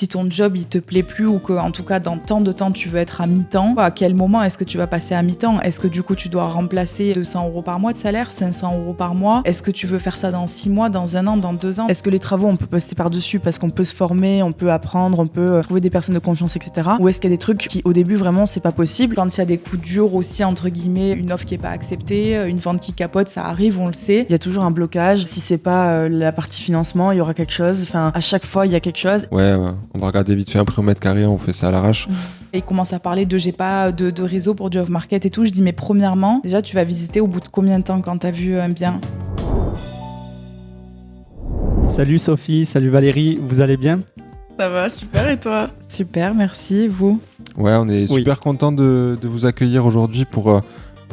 si ton job il te plaît plus ou que en tout cas dans tant de temps tu veux être à mi-temps, à quel moment est-ce que tu vas passer à mi-temps? Est-ce que du coup tu dois remplacer 200 € par mois de salaire, 500 € par mois? Est-ce que tu veux faire ça dans 6 mois, dans 1 an, dans 2 ans? Est-ce que les travaux on peut passer par-dessus parce qu'on peut se former, on peut apprendre, on peut trouver des personnes de confiance, etc. Ou est-ce qu'il y a des trucs qui au début vraiment c'est pas possible? Quand il y a des coups durs aussi, entre guillemets, une offre qui est pas acceptée, une vente qui capote, ça arrive, on le sait. Il y a toujours un blocage. Si c'est pas la partie financement, il y aura quelque chose. Enfin, à chaque fois, il y a quelque chose. Ouais, on va regarder vite fait un prix au mètre carré, on fait ça à l'arrache. Et il commence à parler de j'ai pas de réseau pour du off-market et tout. Je dis mais premièrement, déjà tu vas visiter au bout de combien de temps quand t'as vu un bien? Salut Sophie, salut Valérie, vous allez bien? Ça va, super, et toi? Super, merci, vous? Ouais, on est super content de vous accueillir aujourd'hui pour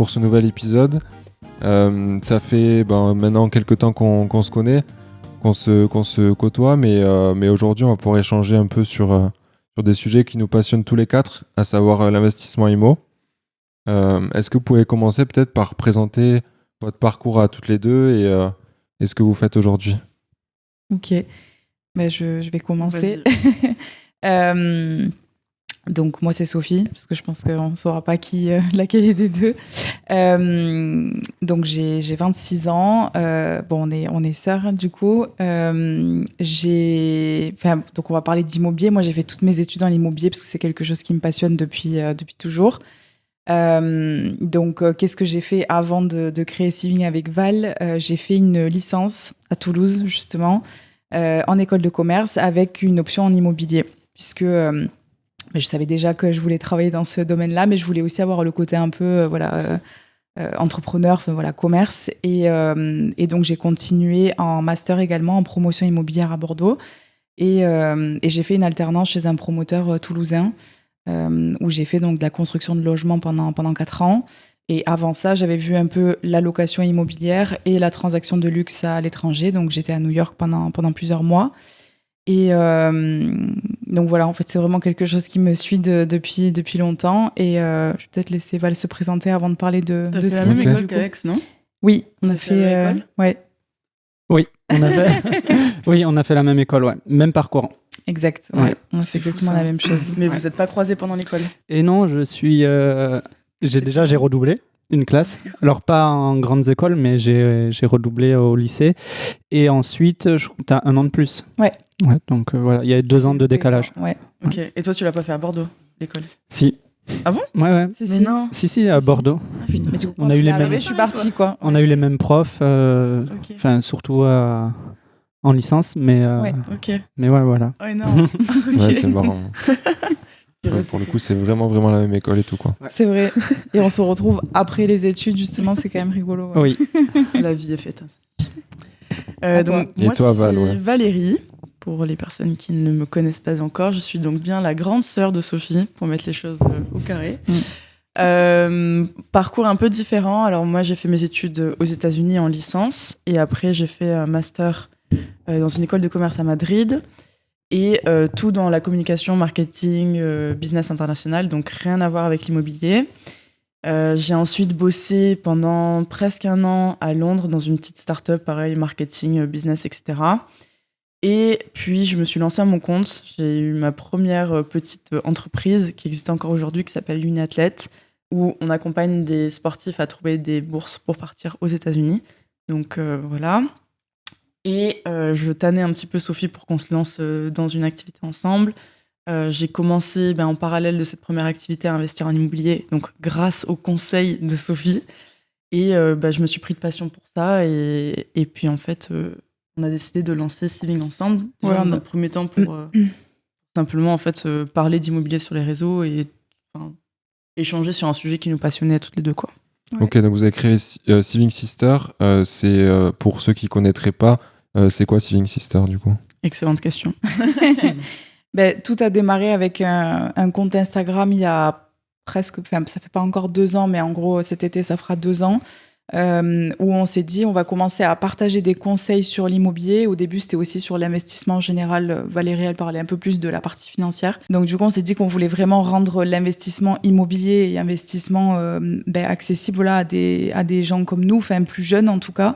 ce nouvel épisode. Ça fait maintenant quelques temps qu'on se connaît, qu'on se côtoie, mais aujourd'hui on va pouvoir échanger un peu sur des sujets qui nous passionnent tous les quatre, à savoir l'investissement IMO. Est-ce que vous pouvez commencer peut-être par présenter votre parcours à toutes les deux et ce que vous faites aujourd'hui? Ok, je vais commencer. Donc moi c'est Sophie, parce que je pense qu'on ne saura pas laquelle est des deux. Donc j'ai 26 ans, on est sœurs hein, du coup. Donc on va parler d'immobilier. Moi j'ai fait toutes mes études dans l'immobilier parce que c'est quelque chose qui me passionne depuis toujours. Qu'est-ce que j'ai fait avant de créer Civing avec Val? J'ai fait une licence à Toulouse justement, en école de commerce avec une option en immobilier, puisque je savais déjà que je voulais travailler dans ce domaine-là, mais je voulais aussi avoir le côté un peu entrepreneur, commerce. Et donc, j'ai continué en master également en promotion immobilière à Bordeaux. Et j'ai fait une alternance chez un promoteur toulousain où j'ai fait donc de la construction de logements pendant 4 ans. Et avant ça, j'avais vu un peu la location immobilière et la transaction de luxe à l'étranger. Donc, j'étais à New York pendant plusieurs mois. Et donc voilà, en fait, c'est vraiment quelque chose qui me suit depuis longtemps. Et je vais peut-être laisser Val se présenter avant de parler de T'as fait la même école qu'Alex, non? Oui, on a fait ouais. Oui, on a fait la même école, ouais. Même parcours. Exact, ouais. On a fait exactement la même chose. Mais vous n'êtes pas croisés pendant l'école? Et non, j'ai redoublé une classe. Alors, pas en grandes écoles, mais j'ai redoublé au lycée. Et ensuite, tu as 1 an de plus. Ouais. Ouais, donc voilà, il y a 2 ans de décalage. Ouais. Ok. Et toi, tu l'as pas fait à Bordeaux, l'école? Si. Ah bon? Ouais. Mais non. Si, à Bordeaux. Ah, putain. Mais du coup, On a eu les mêmes. Je suis partie, quoi. On a eu les mêmes profs, surtout en licence, mais Ok. mais ouais, voilà. Ouais, non. Okay. Ouais, c'est marrant. Ouais, pour le coup, c'est vraiment la même école et tout, quoi. C'est vrai. Et on se retrouve après les études, justement, c'est quand même rigolo. Ouais. Oui. La vie est faite ainsi. Donc, et moi, toi, Val, c'est ouais. Valérie, pour les personnes qui ne me connaissent pas encore. Je suis donc bien la grande sœur de Sophie, pour mettre les choses au carré. Parcours un peu différent. Alors moi, j'ai fait mes études aux États-Unis en licence, et après, j'ai fait un master dans une école de commerce à Madrid, et tout dans la communication, marketing, business international, donc rien à voir avec l'immobilier. J'ai ensuite bossé pendant presque 1 an à Londres dans une petite start-up, pareil, marketing, business, etc. Et puis, je me suis lancée à mon compte. J'ai eu ma première petite entreprise qui existe encore aujourd'hui, qui s'appelle Uniathlète, où on accompagne des sportifs à trouver des bourses pour partir aux États-Unis. Donc, voilà. Et je tannais un petit peu Sophie pour qu'on se lance dans une activité ensemble. J'ai commencé en parallèle de cette première activité à investir en immobilier, donc grâce aux conseils de Sophie. Et je me suis pris de passion pour ça. Et puis en fait, on a décidé de lancer Civing ensemble. Dans un premier temps pour simplement en fait, parler d'immobilier sur les réseaux et échanger sur un sujet qui nous passionnait à toutes les deux, quoi. Ouais. Ok, donc vous avez créé Civing Sister. C'est pour ceux qui ne connaîtraient pas, c'est quoi Civing Sister du coup? Excellente question. Tout a démarré avec un compte Instagram il y a presque, ça fait pas encore 2 ans, mais en gros cet été ça fera 2 ans, où on s'est dit on va commencer à partager des conseils sur l'immobilier. Au début c'était aussi sur l'investissement en général. Valérie elle parlait un peu plus de la partie financière. Donc du coup on s'est dit qu'on voulait vraiment rendre l'investissement immobilier et investissement accessible à des gens comme nous, plus jeunes en tout cas.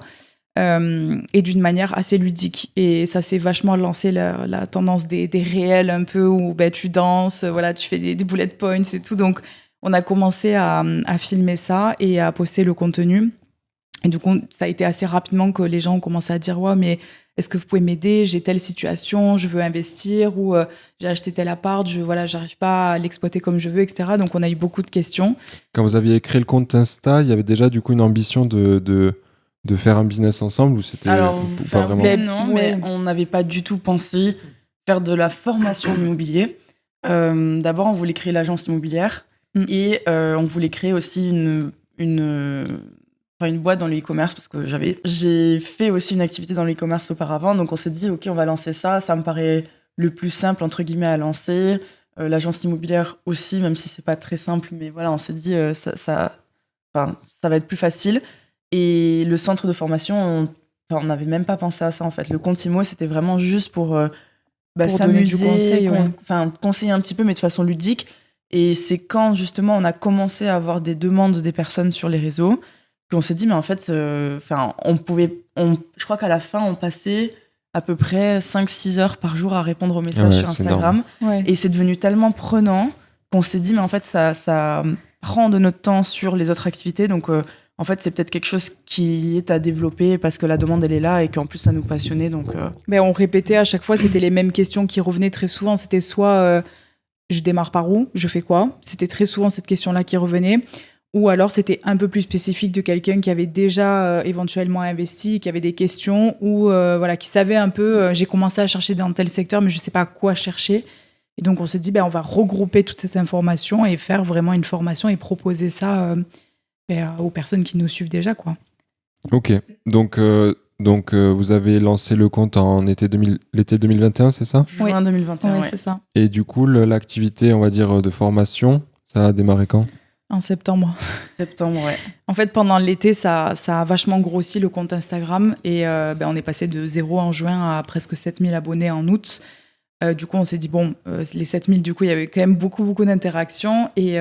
et d'une manière assez ludique. Et ça s'est vachement lancé la tendance des réels un peu où tu danses, voilà, tu fais des bullet points et tout. Donc, on a commencé à filmer ça et à poster le contenu. Et du coup, ça a été assez rapidement que les gens ont commencé à dire « Ouais, mais est-ce que vous pouvez m'aider ? J'ai telle situation, je veux investir ou j'ai acheté tel appart, j'arrive pas à l'exploiter comme je veux, etc. » Donc, on a eu beaucoup de questions. Quand vous aviez créé le compte Insta, il y avait déjà du coup une ambition de faire un business ensemble ou c'était Alors, pas vraiment mais on n'avait pas du tout pensé faire de la formation immobilier. D'abord, on voulait créer l'agence immobilière et on voulait créer aussi une boîte dans le e-commerce parce que j'ai fait aussi une activité dans le e-commerce auparavant. Donc, on s'est dit, OK, on va lancer ça. Ça me paraît le plus simple, entre guillemets, à lancer. L'agence immobilière aussi, même si c'est pas très simple. Mais voilà, on s'est dit, ça va être plus facile. Et le centre de formation, on n'avait même pas pensé à ça, en fait. Le compte IMO, c'était vraiment juste pour s'amuser, conseil, conseiller un petit peu, mais de façon ludique. Et c'est quand, justement, on a commencé à avoir des demandes des personnes sur les réseaux qu'on s'est dit, mais en fait, je crois qu'à la fin, on passait à peu près 5-6 heures par jour à répondre aux messages sur Instagram. Et c'est devenu tellement prenant qu'on s'est dit, mais en fait, ça prend de notre temps sur les autres activités. Donc, en fait, c'est peut-être quelque chose qui est à développer parce que la demande, elle est là et qu'en plus, ça nous passionnait. Donc, on répétait à chaque fois, c'était les mêmes questions qui revenaient très souvent. C'était soit je démarre par où, je fais quoi ? C'était très souvent cette question-là qui revenait. Ou alors, c'était un peu plus spécifique de quelqu'un qui avait déjà éventuellement investi, qui avait des questions ou qui savait un peu, j'ai commencé à chercher dans tel secteur, mais je ne sais pas quoi chercher. Et donc, on s'est dit, on va regrouper toutes ces informations et faire vraiment une formation et proposer ça aux personnes qui nous suivent déjà, quoi. Ok, donc vous avez lancé le compte en l'été 2021, c'est ça ? Juin 2021, c'est ça. Et du coup, l'activité, on va dire, de formation, ça a démarré quand ? En septembre. Septembre, ouais. En fait, pendant l'été, ça a vachement grossi le compte Instagram et on est passé de 0 en juin à presque 7000 abonnés en août. Du coup, on s'est dit, les 7000, du coup, il y avait quand même beaucoup, beaucoup d'interactions. Et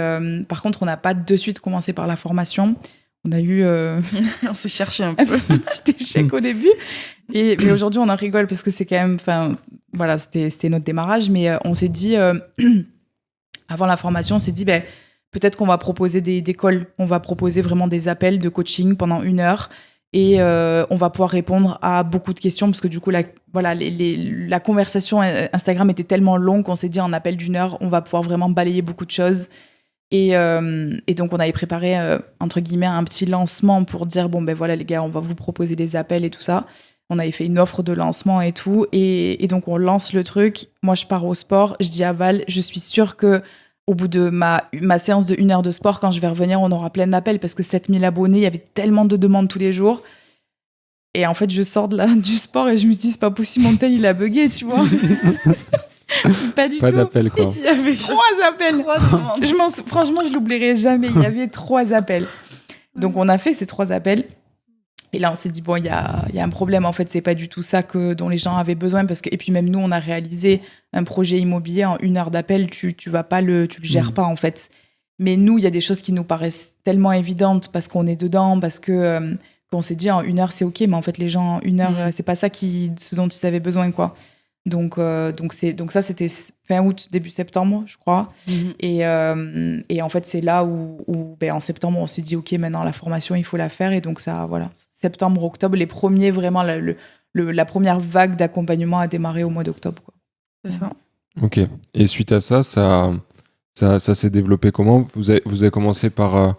par contre, on n'a pas de suite commencé par la formation. On a eu... on s'est cherché un peu. un petit échec au début. Mais aujourd'hui, on en rigole parce que c'est quand même... c'était notre démarrage. Mais on s'est dit, avant la formation, on s'est dit, peut-être qu'on va proposer des calls. On va proposer vraiment des appels de coaching pendant 1 heure. Et on va pouvoir répondre à beaucoup de questions parce que du coup, la conversation Instagram était tellement longue qu'on s'est dit en appel d'1 heure, on va pouvoir vraiment balayer beaucoup de choses. Et donc, on avait préparé, entre guillemets, un petit lancement pour dire, les gars, on va vous proposer des appels et tout ça. On avait fait une offre de lancement et tout. Et donc, on lance le truc. Moi, je pars au sport. Je dis à Val, je suis sûre que au bout de ma séance de 1 heure de sport, quand je vais revenir, on aura plein d'appels parce que 7000 abonnés, il y avait tellement de demandes tous les jours. Et en fait, je sors du sport et je me suis dit, c'est pas possible, mon tel, il a bugué, tu vois. Pas du tout. Pas d'appel, quoi. Il y avait 3 appels. 3 demandes. Franchement, je l'oublierai jamais. Il y avait 3 appels. Donc, on a fait ces 3 appels. Et là, on s'est dit, il y a un problème. En fait, c'est pas du tout ça dont les gens avaient besoin. Et puis, même nous, on a réalisé un projet immobilier en 1 heure d'appel. Tu le gères pas, en fait. Mais nous, il y a des choses qui nous paraissent tellement évidentes parce qu'on est dedans, parce que qu'on s'est dit, en 1 heure, c'est OK. Mais en fait, les gens, en 1 heure, c'est pas ça ce dont ils avaient besoin, quoi. Donc ça, c'était fin août, début septembre, je crois. Et en fait, c'est là où en septembre, on s'est dit, OK, maintenant, la formation, il faut la faire. Et donc, ça, voilà, septembre, octobre, les premiers, vraiment, la première vague d'accompagnement a démarré au mois d'octobre, quoi. C'est ça. OK. Et suite à ça s'est développé comment ? Vous avez commencé par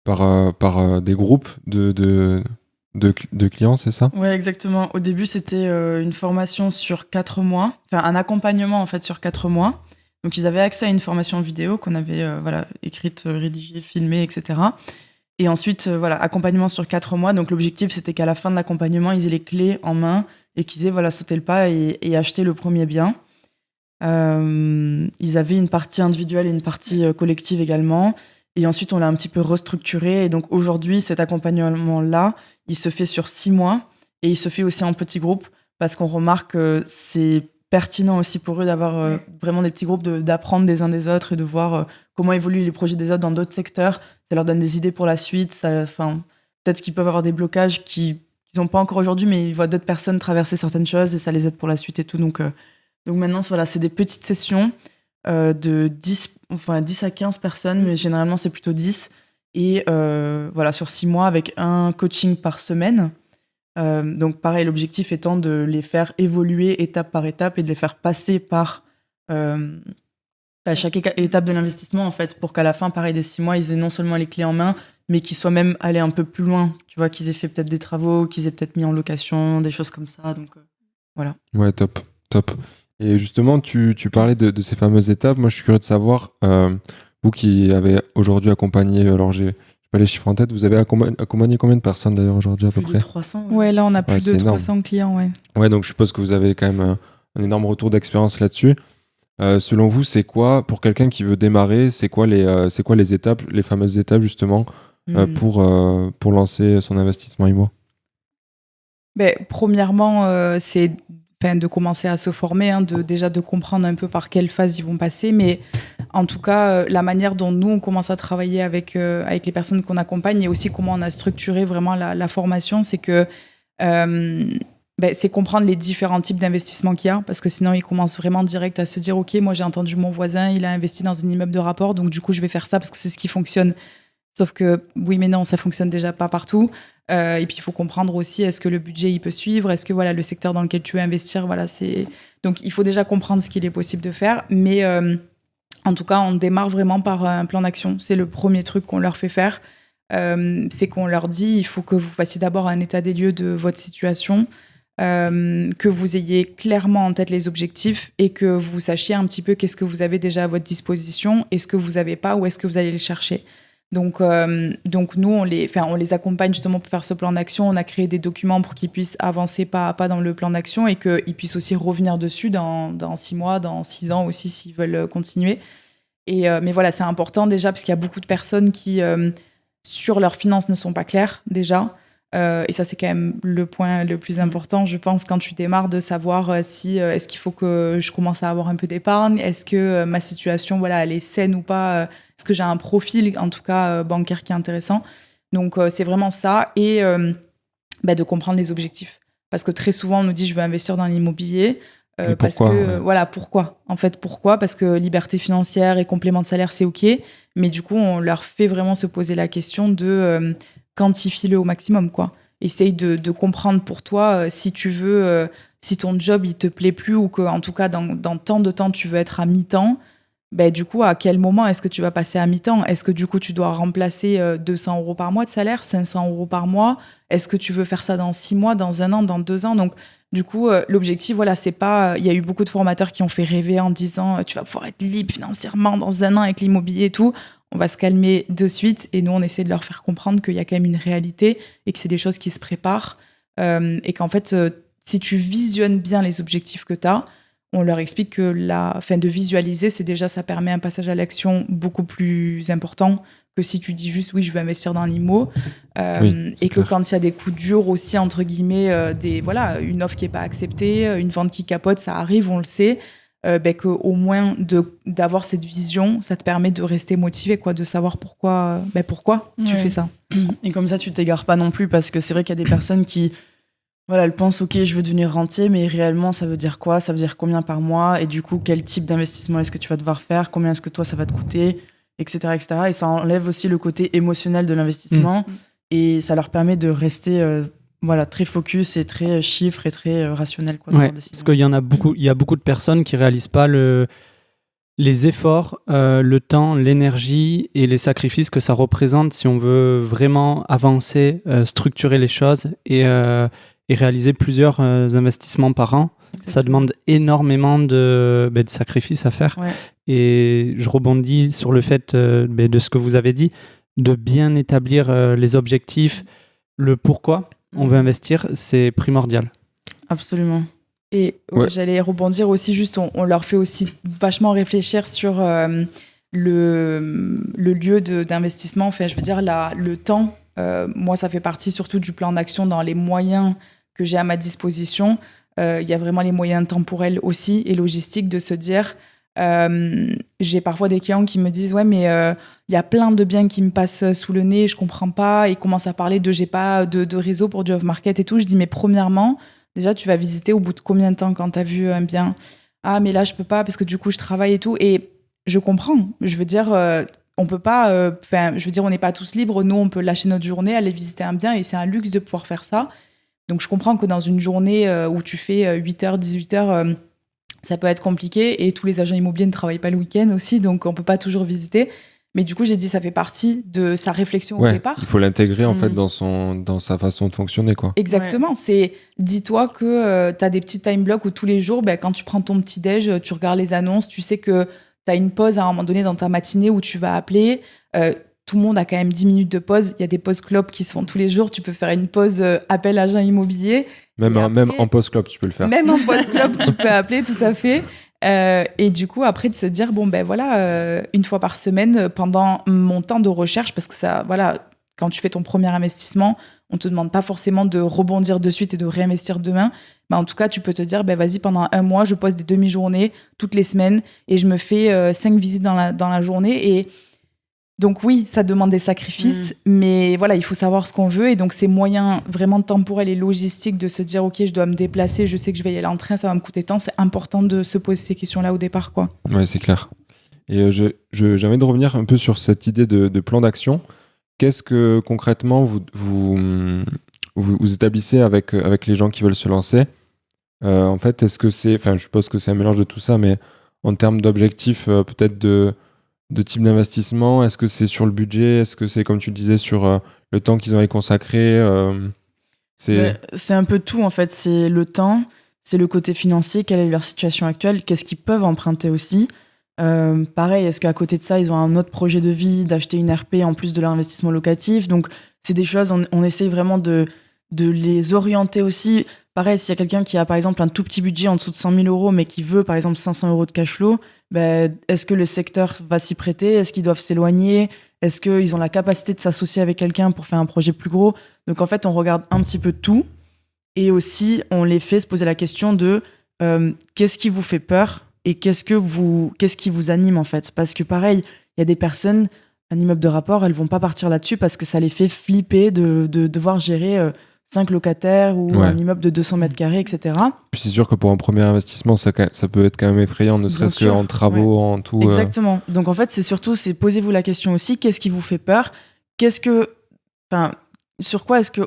des groupes de clients, c'est ça ? Ouais, exactement. Au début, c'était une formation sur 4 mois, enfin un accompagnement en fait sur 4 mois. Donc ils avaient accès à une formation vidéo qu'on avait écrite, rédigée, filmée, etc. Et ensuite, accompagnement sur 4 mois. Donc l'objectif, c'était qu'à la fin de l'accompagnement, ils aient les clés en main et qu'ils aient sauté le pas et acheté le premier bien. Ils avaient une partie individuelle et une partie collective également. Et ensuite, on l'a un petit peu restructuré. Et donc, aujourd'hui, cet accompagnement-là, il se fait sur 6 mois. Et il se fait aussi en petits groupes parce qu'on remarque que c'est pertinent aussi pour eux d'avoir vraiment des petits groupes, d'apprendre des uns des autres et de voir comment évoluent les projets des autres dans d'autres secteurs. Ça leur donne des idées pour la suite. Peut-être qu'ils peuvent avoir des blocages qu'ils n'ont pas encore aujourd'hui, mais ils voient d'autres personnes traverser certaines choses et ça les aide pour la suite et tout. Donc maintenant, voilà, c'est des petites sessions de 10 à 15 personnes, mais généralement, c'est plutôt 10. Et voilà, sur 6 mois, avec un coaching par semaine. Donc pareil, l'objectif étant de les faire évoluer étape par étape et de les faire passer par chaque étape de l'investissement, en fait, pour qu'à la fin, pareil, des 6 mois, ils aient non seulement les clés en main, mais qu'ils soient même allés un peu plus loin, tu vois, qu'ils aient fait peut-être des travaux, qu'ils aient peut-être mis en location, des choses comme ça, donc voilà. Ouais, top. Et justement, tu parlais de ces fameuses étapes. Moi, je suis curieux de savoir, vous qui avez aujourd'hui accompagné, alors j'ai pas les chiffres en tête, vous avez accompagné combien de personnes d'ailleurs aujourd'hui à peu Plus près? de 300. Ouais, là, on a plus Ouais, de c'est 300 clients, ouais. Ouais, donc je suppose que vous avez quand même un énorme retour d'expérience là-dessus. Selon vous, c'est quoi, pour quelqu'un qui veut démarrer, c'est quoi les étapes, les fameuses étapes justement, pour lancer son investissement IMO? Premièrement, c'est de commencer à se former, déjà de comprendre un peu par quelle phase ils vont passer. Mais en tout cas, la manière dont nous, on commence à travailler avec les personnes qu'on accompagne et aussi comment on a structuré vraiment la formation, c'est que c'est comprendre les différents types d'investissements qu'il y a, parce que sinon, ils commencent vraiment direct à se dire « Ok, moi, j'ai entendu mon voisin, il a investi dans un immeuble de rapport, donc du coup, je vais faire ça parce que c'est ce qui fonctionne. » Sauf que, oui, mais non, ça fonctionne déjà pas partout. Et puis, il faut comprendre aussi, est-ce que le budget, il peut suivre? Est-ce que voilà, le secteur dans lequel tu veux investir, voilà, c'est... Donc, il faut déjà comprendre ce qu'il est possible de faire. Mais en tout cas, on démarre vraiment par un plan d'action. C'est le premier truc qu'on leur fait faire. C'est qu'on leur dit, il faut que vous fassiez d'abord un état des lieux de votre situation, que vous ayez clairement en tête les objectifs et que vous sachiez un petit peu qu'est-ce que vous avez déjà à votre disposition et ce que vous n'avez pas, où est-ce que vous allez le chercher. Donc nous, on les accompagne justement pour faire ce plan d'action. On a créé des documents pour qu'ils puissent avancer pas à pas dans le plan d'action et qu'ils puissent aussi revenir dessus dans 6 mois, dans 6 ans aussi, s'ils veulent continuer. Mais voilà, c'est important déjà parce qu'il y a beaucoup de personnes qui, sur leurs finances, ne sont pas claires déjà. Et ça, c'est quand même le point le plus important, je pense, quand tu démarres, de savoir est-ce qu'il faut que je commence à avoir un peu d'épargne, est-ce que ma situation, voilà, elle est saine ou pas, est-ce que j'ai un profil, en tout cas, bancaire qui est intéressant. Donc, c'est vraiment ça. Et de comprendre les objectifs. Parce que très souvent, on nous dit, je veux investir dans l'immobilier. Parce que, voilà, pourquoi? En fait, pourquoi? Parce que liberté financière et complément de salaire, c'est OK. Mais du coup, on leur fait vraiment se poser la question de... quantifie-le au maximum, quoi. Essaye de comprendre pour toi si tu veux, si ton job il te plaît plus ou que en tout cas dans tant de temps tu veux être à mi-temps. Du coup, à quel moment est-ce que tu vas passer à mi-temps? Est-ce que du coup tu dois remplacer 200 € par mois de salaire, 500 € par mois? Est-ce que tu veux faire ça dans 6 mois, dans 1 an, dans 2 ans? Donc du coup, l'objectif, voilà, c'est pas... Il y a eu beaucoup de formateurs qui ont fait rêver en disant tu vas pouvoir être libre financièrement dans 1 an avec l'immobilier et tout. On va se calmer de suite et nous, on essaie de leur faire comprendre qu'il y a quand même une réalité et que c'est des choses qui se préparent et qu'en fait, si tu visionnes bien les objectifs que tu as, on leur explique que de visualiser, c'est déjà, ça permet un passage à l'action beaucoup plus important que si tu dis juste, oui, je veux investir dans l'IMO. Et que quand il y a des coups durs aussi, entre guillemets, une offre qui n'est pas acceptée, une vente qui capote, ça arrive, on le sait. Qu'au moins d'avoir cette vision, ça te permet de rester motivé, quoi, de savoir pourquoi tu fais ça. Et comme ça, tu t'égares pas non plus, parce que c'est vrai qu'il y a des personnes qui, voilà, elles pensent, ok, je veux devenir rentier, mais réellement, ça veut dire quoi? Ça veut dire combien par mois? Et du coup, quel type d'investissement est-ce que tu vas devoir faire? Combien est-ce que toi, ça va te coûter? Etc., etc. Et ça enlève aussi le côté émotionnel de l'investissement et ça leur permet de rester... très focus et très chiffre et très rationnel, quoi, parce qu'il y en a beaucoup, il y a beaucoup de personnes qui réalisent pas les efforts, le temps, l'énergie et les sacrifices que ça représente si on veut vraiment avancer, structurer les choses et réaliser plusieurs investissements par an. Exactement. Ça demande énormément de sacrifices à faire. Ouais. Et je rebondis sur le fait de ce que vous avez dit, de bien établir les objectifs, le pourquoi on veut investir, c'est primordial. Absolument. Et j'allais rebondir aussi, juste, on leur fait aussi vachement réfléchir sur le lieu d'investissement. Enfin, je veux dire, le temps. Moi, ça fait partie surtout du plan d'action dans les moyens que j'ai à ma disposition. Il y a vraiment les moyens temporels aussi et logistiques de se dire, J'ai parfois des clients qui me disent ouais mais il y a plein de biens qui me passent sous le nez, je comprends pas. Ils commencent à parler de j'ai pas de réseau pour du off-market et tout. Je dis mais premièrement, déjà tu vas visiter au bout de combien de temps quand tu as vu un bien? Ah mais là je peux pas parce que du coup je travaille et tout. Et je comprends. Je veux dire on peut pas. Je veux dire on n'est pas tous libres. Nous on peut lâcher notre journée, aller visiter un bien et c'est un luxe de pouvoir faire ça. Donc je comprends que dans une journée où tu fais 8h, 18h, ça peut être compliqué et tous les agents immobiliers ne travaillent pas le week-end aussi, donc on peut pas toujours visiter. Mais du coup, j'ai dit ça fait partie de sa réflexion au départ. Il faut l'intégrer en fait dans sa façon de fonctionner, quoi. Exactement. C'est dis-toi que tu as des petits time blocks où tous les jours, quand tu prends ton petit déj, tu regardes les annonces, tu sais que tu as une pause à un moment donné dans ta matinée où tu vas appeler. Tout le monde a quand même 10 minutes de pause. Il y a des pauses clopes qui se font tous les jours. Tu peux faire une pause appel agent immobilier. Même en pause clope, tu peux le faire. Même en pause clope, tu peux appeler, tout à fait. Et du coup, après, de se dire, bon, ben voilà, une fois par semaine, pendant mon temps de recherche, parce que ça, voilà, quand tu fais ton premier investissement, on te demande pas forcément de rebondir de suite et de réinvestir demain. Mais en tout cas, tu peux te dire, ben vas-y, pendant un mois, je pose des demi-journées toutes les semaines et je me fais 5 visites dans la journée. Et donc oui, ça demande des sacrifices, mais voilà, il faut savoir ce qu'on veut. Et donc, ces moyens vraiment temporels et logistiques de se dire, OK, je dois me déplacer, je sais que je vais y aller en train, ça va me coûter tant. C'est important de se poser ces questions-là au départ, quoi. Oui, c'est clair. Et j'ai envie de revenir un peu sur cette idée de plan d'action. Qu'est-ce que concrètement vous établissez avec les gens qui veulent se lancer? En fait, est-ce que c'est... Enfin, je suppose que c'est un mélange de tout ça, mais en termes d'objectifs, peut-être de type d'investissement, est-ce que c'est sur le budget? Est-ce que c'est, comme tu le disais, sur le temps qu'ils ont à y consacrer? C'est un peu tout, en fait. C'est le temps, c'est le côté financier, quelle est leur situation actuelle, qu'est-ce qu'ils peuvent emprunter aussi. Pareil, est-ce qu'à côté de ça, ils ont un autre projet de vie, d'acheter une RP en plus de leur investissement locatif? Donc, c'est des choses, on essaye vraiment de les orienter aussi. Pareil, s'il y a quelqu'un qui a, par exemple, un tout petit budget en dessous de 100 000 euros, mais qui veut, par exemple, 500 euros de cash flow, est-ce que le secteur va s'y prêter? Est-ce qu'ils doivent s'éloigner? Est-ce qu'ils ont la capacité de s'associer avec quelqu'un pour faire un projet plus gros? Donc, en fait, on regarde un petit peu tout. Et aussi, on les fait se poser la question de qu'est-ce qui vous fait peur? Et qu'est-ce qui vous anime, en fait? Parce que pareil, il y a des personnes, un immeuble de rapport, elles vont pas partir là-dessus parce que ça les fait flipper de devoir gérer 5 locataires ou un immeuble de 200 mètres carrés, etc. Puis c'est sûr que pour un premier investissement, ça peut être quand même effrayant, ne serait-ce qu'en travaux, en tout. Exactement. Donc en fait, posez-vous la question aussi, qu'est-ce qui vous fait peur?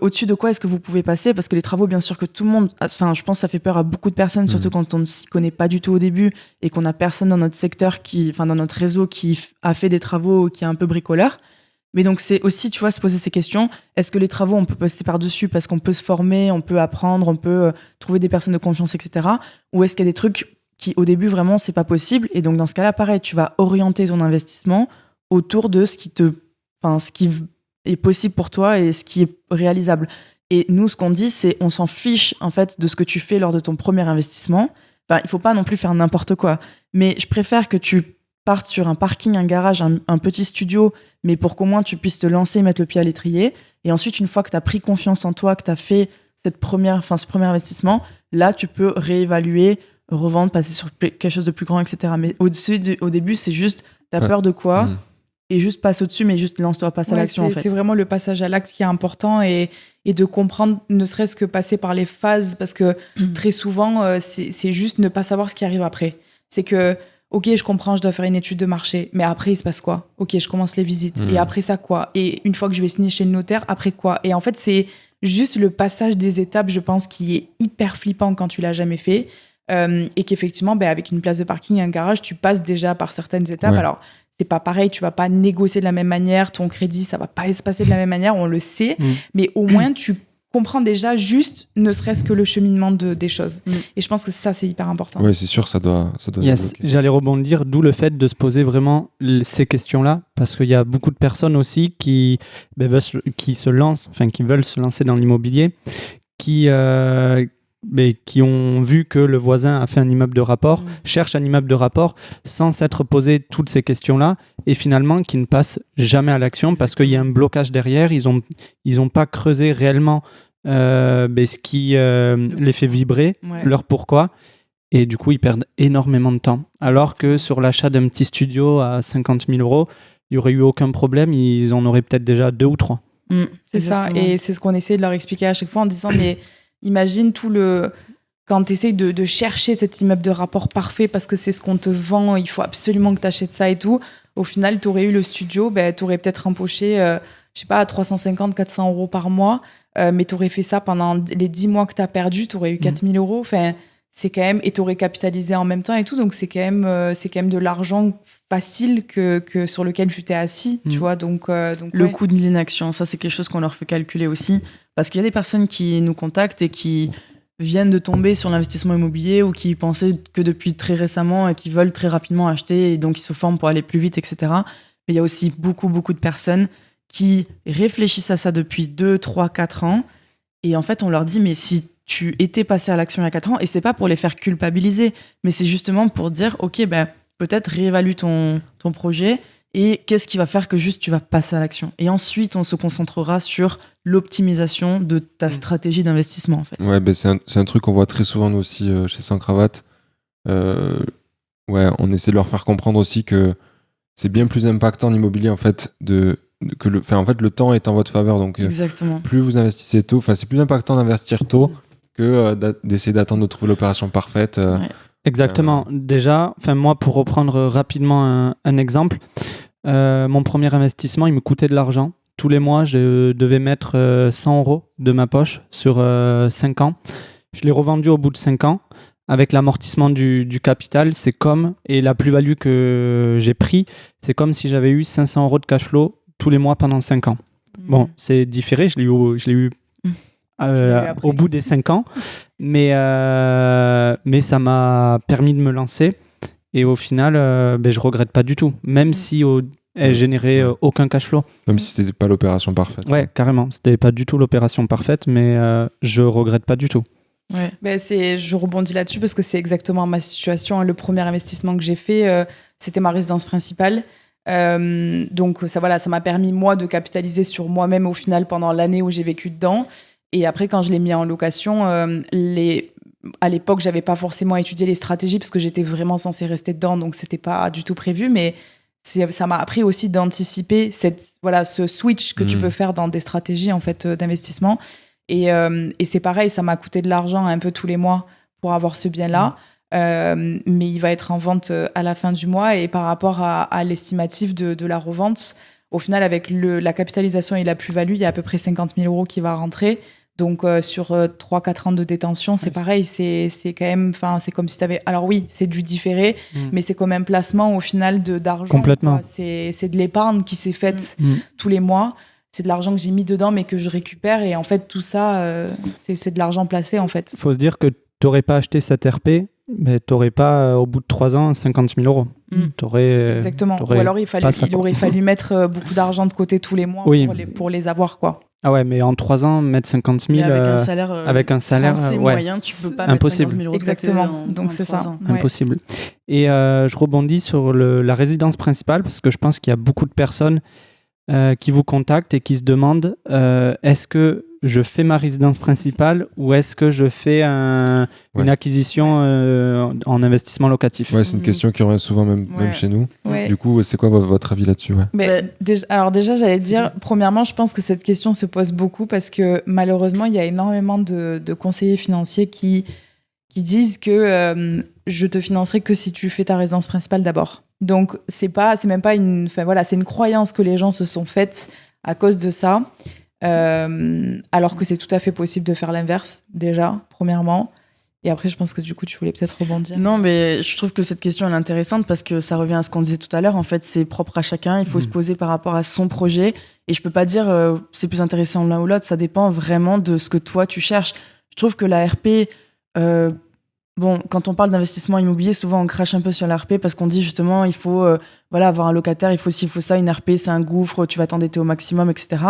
Au-dessus de quoi est-ce que vous pouvez passer? Parce que les travaux, bien sûr que tout le monde, je pense que ça fait peur à beaucoup de personnes, surtout quand on ne s'y connaît pas du tout au début et qu'on n'a personne dans notre secteur dans notre réseau qui a fait des travaux, qui est un peu bricoleur. Mais donc c'est aussi, tu vois, se poser ces questions. Est-ce que les travaux, on peut passer par-dessus parce qu'on peut se former, on peut apprendre, on peut trouver des personnes de confiance, etc. Ou est-ce qu'il y a des trucs qui, au début, vraiment, c'est pas possible? Et donc dans ce cas-là, pareil, tu vas orienter ton investissement autour de ce qui est possible pour toi et ce qui est réalisable. Et nous, ce qu'on dit, c'est on s'en fiche en fait de ce que tu fais lors de ton premier investissement. Il faut pas non plus faire n'importe quoi. Mais je préfère que tu partes sur un parking, un garage, un petit studio, mais pour qu'au moins tu puisses te lancer, mettre le pied à l'étrier. Et ensuite, une fois que tu as pris confiance en toi, que tu as fait ce premier investissement, là, tu peux réévaluer, revendre, passer sur quelque chose de plus grand, etc. Mais au début, c'est juste, tu as peur de quoi? Et juste passe au-dessus, mais juste lance-toi, passe à l'action, en fait. C'est vraiment le passage à l'acte qui est important et de comprendre, ne serait-ce que passer par les phases, parce que très souvent, c'est juste ne pas savoir ce qui arrive après. C'est que, OK, je comprends, je dois faire une étude de marché, mais après, il se passe quoi? OK, je commence les visites, et après ça, quoi? Et une fois que je vais signer chez le notaire, après quoi? Et en fait, c'est juste le passage des étapes, je pense, qui est hyper flippant quand tu l'as jamais fait. Et qu'effectivement, avec une place de parking et un garage, tu passes déjà par certaines étapes. Alors, c'est pas pareil, tu vas pas négocier de la même manière, ton crédit, ça va pas se passer de la même manière, on le sait, mais au moins tu comprends déjà juste, ne serait-ce que le cheminement des choses. Et je pense que ça, c'est hyper important. Oui, c'est sûr, ça doit yes, j'allais rebondir, d'où le fait de se poser vraiment ces questions-là, parce qu'il y a beaucoup de personnes aussi qui se lancent, enfin qui veulent se lancer dans l'immobilier, qui ont vu que le voisin a fait un immeuble de rapport, cherchent un immeuble de rapport sans s'être posé toutes ces questions-là et finalement qui ne passent jamais à l'action parce qu'il y a un blocage derrière, ils ont pas creusé réellement ce qui les fait vibrer, leur pourquoi. Et du coup, ils perdent énormément de temps. Alors que sur l'achat d'un petit studio à 50 000 €, il n'y aurait eu aucun problème. Ils en auraient peut-être déjà 2 ou 3. C'est ça. Et c'est ce qu'on essaie de leur expliquer à chaque fois en disant, mais imagine quand tu essayes de chercher cet immeuble de rapport parfait parce que c'est ce qu'on te vend, il faut absolument que tu achètes ça et tout. Au final, tu aurais eu le studio, tu aurais peut-être empoché, je sais pas, 350, 400 € par mois, mais tu aurais fait ça pendant les 10 mois que tu as perdu, tu aurais eu 4 000 €. Enfin, c'est quand même, et tu aurais capitalisé en même temps et tout, donc c'est quand même de l'argent facile que sur lequel tu t'es assis, tu vois. Donc le coût de l'inaction, ça c'est quelque chose qu'on leur fait calculer aussi, parce qu'il y a des personnes qui nous contactent et qui viennent de tomber sur l'investissement immobilier ou qui pensaient que depuis très récemment et qui veulent très rapidement acheter et donc ils se forment pour aller plus vite, etc. Mais il y a aussi beaucoup de personnes qui réfléchissent à ça depuis 2, 3, 4 ans et en fait on leur dit mais si tu étais passé à l'action il y a 4 ans, et c'est pas pour les faire culpabiliser, mais c'est justement pour dire ok, peut-être réévalue ton projet et qu'est-ce qui va faire que juste tu vas passer à l'action. Et ensuite, on se concentrera sur l'optimisation de ta stratégie d'investissement, en fait. Ouais, c'est un truc qu'on voit très souvent, nous aussi, chez Sans Cravate. On essaie de leur faire comprendre aussi que c'est bien plus impactant en immobilier, en fait, le temps est en votre faveur. Donc, exactement. Plus vous investissez tôt, c'est plus impactant d'investir tôt que d'essayer d'attendre de trouver l'opération parfaite. Ouais. Exactement. Déjà, moi, pour reprendre rapidement un exemple, mon premier investissement, il me coûtait de l'argent. Tous les mois, je devais mettre 100 € de ma poche sur 5 ans. Je l'ai revendu au bout de 5 ans. Avec l'amortissement du capital, c'est comme, et la plus-value que j'ai pris, c'est comme si j'avais eu 500 € de cash flow tous les mois pendant 5 ans. Bon, c'est différé, je l'ai eu au bout des 5 ans, mais ça m'a permis de me lancer et au final, je regrette pas du tout, même si elle générait aucun cash flow. Même si c'était pas l'opération parfaite. Ouais, carrément, c'était pas du tout l'opération parfaite, mais je regrette pas du tout. Ouais. Je rebondis là-dessus parce que c'est exactement ma situation. Le premier investissement que j'ai fait, c'était ma résidence principale. Donc ça m'a permis moi de capitaliser sur moi-même au final pendant l'année où j'ai vécu dedans. Et après, quand je l'ai mis en location, à l'époque, j'avais pas forcément étudié les stratégies parce que j'étais vraiment censée rester dedans, donc c'était pas du tout prévu. Mais ça m'a appris aussi d'anticiper ce switch que tu peux faire dans des stratégies en fait d'investissement. Et c'est pareil, ça m'a coûté de l'argent un peu tous les mois pour avoir ce bien-là. Mais il va être en vente à la fin du mois. Et par rapport à l'estimatif de la revente, au final, avec la capitalisation et la plus-value, il y a à peu près 50 000 € qui va rentrer. Donc, sur 3-4 ans de détention, c'est pareil. C'est quand même, c'est comme si tu avais. Alors, oui, c'est du différé, mais c'est comme un placement au final d'argent. Complètement. C'est de l'épargne qui s'est faite tous les mois. C'est de l'argent que j'ai mis dedans, mais que je récupère. Et en fait, tout ça, c'est de l'argent placé, en fait. Il faut se dire que tu n'aurais pas acheté cette RP, mais tu n'aurais pas, au bout de 3 ans, 50 000 €. Exactement. Ou alors, il aurait fallu mettre beaucoup d'argent de côté tous les mois pour les avoir, quoi. Ah ouais, mais en 3 ans, mettre 50 000 avec un salaire moyen, tu peux pas impossible. Mettre 50 000 € Exactement. Donc c'est ça. Impossible. Et je rebondis sur la résidence principale parce que je pense qu'il y a beaucoup de personnes qui vous contactent et qui se demandent est-ce que je fais ma résidence principale ou est-ce que je fais une acquisition en investissement locatif. Ouais, c'est une question qui revient souvent même chez nous. Ouais. Du coup, c'est quoi votre avis là-dessus? Alors déjà, j'allais dire, premièrement, je pense que cette question se pose beaucoup parce que malheureusement, il y a énormément de conseillers financiers qui disent que je te financerai que si tu fais ta résidence principale d'abord. Donc, c'est même pas c'est une croyance que les gens se sont faites à cause de ça. Alors que c'est tout à fait possible de faire l'inverse, déjà, premièrement. Et après, je pense que du coup, tu voulais peut-être rebondir. Non, mais je trouve que cette question, elle est intéressante parce que ça revient à ce qu'on disait tout à l'heure. En fait, c'est propre à chacun. Il faut se poser par rapport à son projet. Et je peux pas dire c'est plus intéressant l'un ou l'autre. Ça dépend vraiment de ce que toi, tu cherches. Je trouve que la RP... quand on parle d'investissement immobilier, souvent on crache un peu sur la RP parce qu'on dit justement il faut avoir un locataire, il faut ci, il faut ça, une RP c'est un gouffre, tu vas t'endetter au maximum, etc.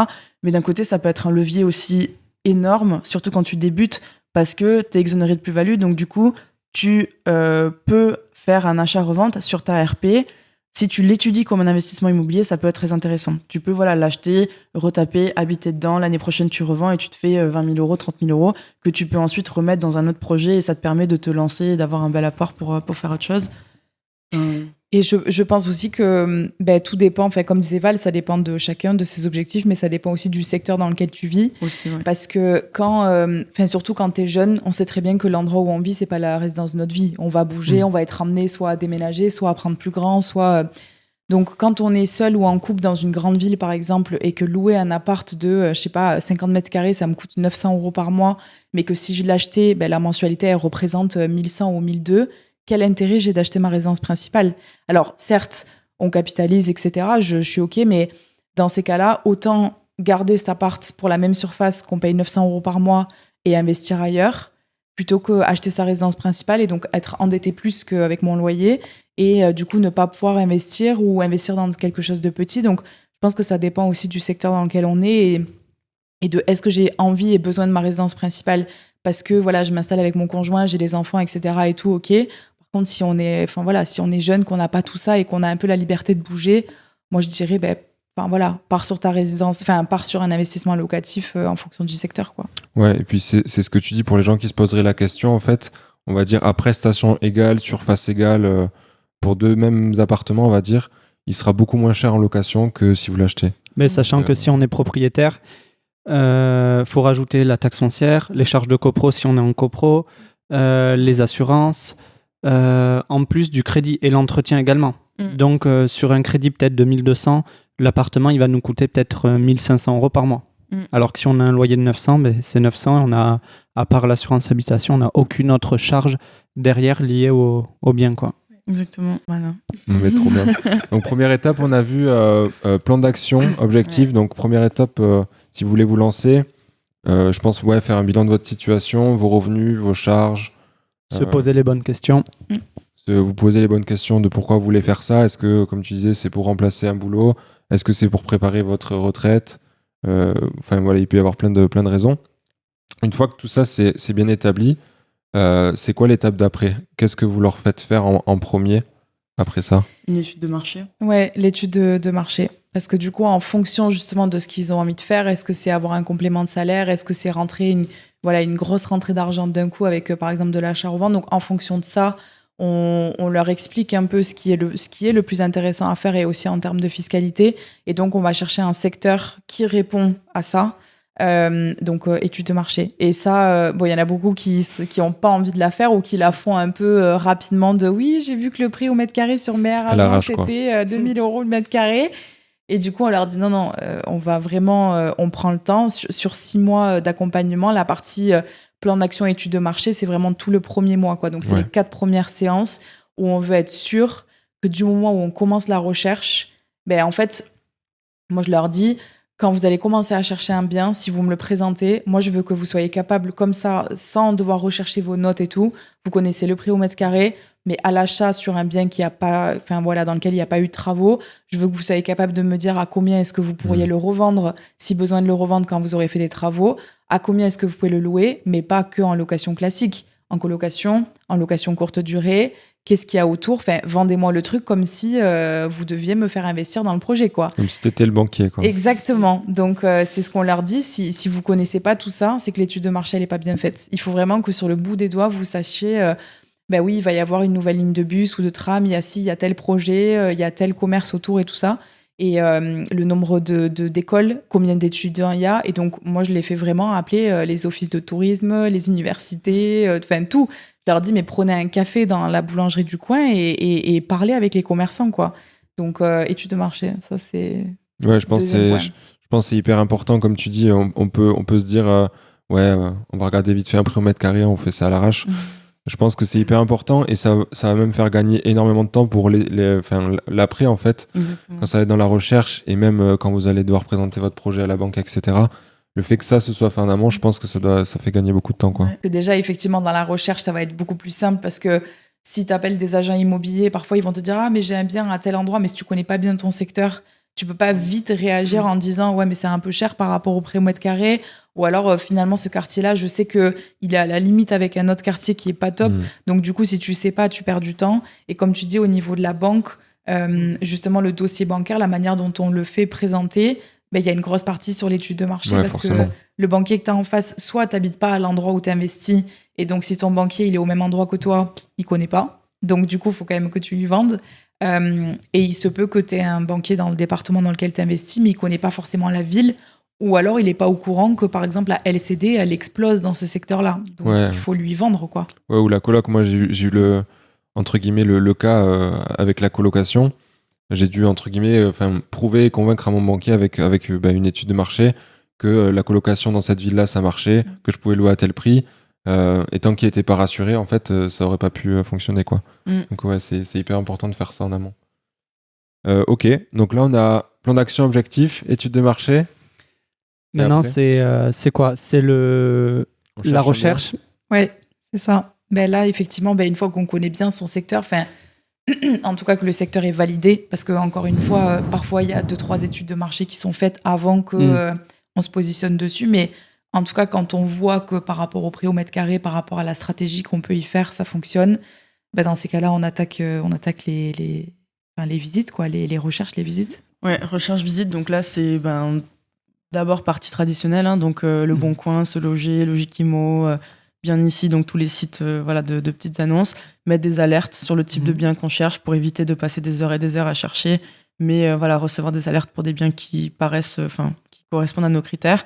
Mais d'un côté, ça peut être un levier aussi énorme, surtout quand tu débutes, parce que tu es exonéré de plus-value, donc du coup, tu peux faire un achat-revente sur ta RP si tu l'étudies comme un investissement immobilier, ça peut être très intéressant. Tu peux l'acheter, retaper, habiter dedans. L'année prochaine, tu revends et tu te fais 20 000 euros, 30 000 euros que tu peux ensuite remettre dans un autre projet et ça te permet de te lancer et d'avoir un bel apport pour faire autre chose. Et je pense aussi que tout dépend, enfin, comme disait Val, ça dépend de chacun, de ses objectifs, mais ça dépend aussi du secteur dans lequel tu vis. Aussi, ouais. Parce que surtout quand tu es jeune, on sait très bien que l'endroit où on vit, c'est pas la résidence de notre vie. On va bouger, on va être amené soit à déménager, soit à prendre plus grand, soit... Donc quand on est seul ou en couple dans une grande ville, par exemple, et que louer un appart de, 50 mètres carrés, ça me coûte 900 euros par mois, mais que si je l'achetais, la mensualité, elle représente 1100 ou 1200, quel intérêt j'ai d'acheter ma résidence principale? Alors, certes, on capitalise, etc. Je suis OK, mais dans ces cas-là, autant garder cet appart pour la même surface qu'on paye 900 euros par mois et investir ailleurs, plutôt qu'acheter sa résidence principale et donc être endetté plus qu'avec mon loyer et du coup ne pas pouvoir investir ou investir dans quelque chose de petit. Donc, je pense que ça dépend aussi du secteur dans lequel on est et de est-ce que j'ai envie et besoin de ma résidence principale parce que je m'installe avec mon conjoint, j'ai des enfants, etc. et tout, OK. Par contre, si on est jeune, qu'on n'a pas tout ça et qu'on a un peu la liberté de bouger, moi je dirais, pars sur ta résidence, pars sur un investissement locatif en fonction du secteur, quoi. Ouais, et puis c'est ce que tu dis pour les gens qui se poseraient la question, en fait, on va dire à prestation égale, surface égale, pour deux mêmes appartements, on va dire, il sera beaucoup moins cher en location que si vous l'achetez. Mais sachant que si on est propriétaire, faut rajouter la taxe foncière, les charges de copro si on est en copro, les assurances, en plus du crédit et l'entretien également. Donc sur un crédit peut-être de 1200, l'appartement il va nous coûter peut-être 1500 euros par mois. Alors que si on a un loyer de 900, c'est 900, on a, à part l'assurance habitation, on n'a aucune autre charge derrière liée au bien, quoi. Exactement, voilà. Mais trop bien. Donc première étape, on a vu plan d'action, objectif. Ouais. Donc première étape, si vous voulez vous lancer, je pense faire un bilan de votre situation, vos revenus, vos charges. Se poser les bonnes questions. Vous posez les bonnes questions de pourquoi vous voulez faire ça. Est-ce que, comme tu disais, c'est pour remplacer un boulot? Est-ce que c'est pour préparer votre retraite? Il peut y avoir plein de raisons. Une fois que tout ça c'est bien établi, c'est quoi l'étape d'après? Qu'est-ce que vous leur faites faire en premier après ça? Une étude de marché. Ouais, l'étude de marché. Parce que du coup, en fonction justement de ce qu'ils ont envie de faire, est-ce que c'est avoir un complément de salaire? Est-ce que c'est rentrer une grosse rentrée d'argent d'un coup avec, par exemple, de l'achat-revente? Donc, en fonction de ça, on leur explique un peu ce qui est le plus intéressant à faire et aussi en termes de fiscalité. Et donc, on va chercher un secteur qui répond à ça. Donc, étude de marché. Et ça, il y en a beaucoup qui n'ont pas envie de la faire ou qui la font un peu rapidement oui, j'ai vu que le prix au mètre carré sur Meilleur Agent, c'était 2000 € le mètre carré. Et du coup, on leur dit non, on va vraiment, on prend le temps. Sur 6 mois d'accompagnement, la partie plan d'action étude de marché, c'est vraiment tout le premier mois, quoi. Donc, c'est les 4 premières séances où on veut être sûr que du moment où on commence la recherche, en fait, moi, je leur dis, quand vous allez commencer à chercher un bien, si vous me le présentez, moi, je veux que vous soyez capable, comme ça, sans devoir rechercher vos notes et tout, vous connaissez le prix au mètre carré, mais à l'achat sur un bien qui a pas, dans lequel il n'y a pas eu de travaux, je veux que vous soyez capable de me dire à combien est-ce que vous pourriez le revendre, si besoin de le revendre quand vous aurez fait des travaux, à combien est-ce que vous pouvez le louer, mais pas que en location classique, en colocation, en location courte durée, qu'est-ce qu'il y a autour, vendez-moi le truc comme si vous deviez me faire investir dans le projet, quoi. Comme si t'étais le banquier, quoi. Exactement. Donc, c'est ce qu'on leur dit. Si vous connaissez pas tout ça, c'est que l'étude de marché, elle est pas bien faite. Il faut vraiment que sur le bout des doigts, vous sachiez... oui, il va y avoir une nouvelle ligne de bus ou de tram, il y a tel projet, il y a tel commerce autour et tout ça. Et le nombre d'écoles, combien d'étudiants il y a. Et donc, moi, je les fais vraiment appeler les offices de tourisme, les universités, tout. Je leur dis, mais prenez un café dans la boulangerie du coin et parlez avec les commerçants, quoi. Donc, étude de marché, ça, c'est... Ouais, je pense que c'est hyper important. Comme tu dis, on peut se dire, on va regarder vite fait un prix au mètre carré, on fait ça à l'arrache. Je pense que c'est hyper important et ça va même faire gagner énormément de temps pour l'après, en fait. Exactement. Quand ça va être dans la recherche et même quand vous allez devoir présenter votre projet à la banque, etc. Le fait que ça se soit fait en amont, je pense que ça fait gagner beaucoup de temps, quoi. Ouais. Déjà, effectivement, dans la recherche, ça va être beaucoup plus simple parce que si tu appelles des agents immobiliers, parfois ils vont te dire « Ah, mais j'ai un bien à tel endroit, mais si tu connais pas bien ton secteur, tu peux pas vite réagir en disant « Ouais, mais c'est un peu cher par rapport au prix au mètre carré. » Ou alors, finalement, ce quartier-là, je sais qu'il est à la limite avec un autre quartier qui est pas top. Donc, du coup, si tu sais pas, tu perds du temps. Et comme tu dis, au niveau de la banque, justement le dossier bancaire, la manière dont on le fait présenter, il y a une grosse partie sur l'étude de marché parce forcément. que le banquier que tu as en face, soit tu n'habites pas à l'endroit où tu investis, et donc si ton banquier il est au même endroit que toi, il ne connaît pas. Donc du coup, il faut quand même que tu lui vendes. Et il se peut que tu aies un banquier dans le département dans lequel tu investis, mais il ne connaît pas forcément la ville, ou alors il n'est pas au courant que par exemple la LCD, elle explose dans ce secteur-là. Donc il faut lui vendre, quoi. Ouais, ou la coloc, moi j'ai eu entre guillemets, le cas avec la colocation. J'ai dû, entre guillemets, prouver et convaincre à mon banquier avec une étude de marché que la colocation dans cette ville-là, ça marchait, que je pouvais louer à tel prix. Et tant qu'il n'était pas rassuré, en fait, ça aurait pas pu fonctionner, quoi. Donc ouais, c'est hyper important de faire ça en amont. Ok, donc là, on a plan d'action, objectif, étude de marché. Maintenant, c'est quoi? C'est la recherche. Ouais, c'est ça. Là, effectivement, une fois qu'on connaît bien son secteur, en tout cas que le secteur est validé, parce que encore une fois, parfois il y a 2-3 études de marché qui sont faites avant que on se positionne dessus, mais en tout cas quand on voit que par rapport au prix au mètre carré, par rapport à la stratégie qu'on peut y faire, ça fonctionne, dans ces cas-là on attaque les visites, quoi, les recherches, les visites. Ouais, recherche visite, donc là c'est d'abord partie traditionnelle, hein, donc Le Bon Coin, Se Loger, Logique Immo, bien ici, donc tous les sites de petites annonces, mettre des alertes sur le type de bien qu'on cherche pour éviter de passer des heures et des heures à chercher, mais recevoir des alertes pour des biens qui qui correspondent à nos critères.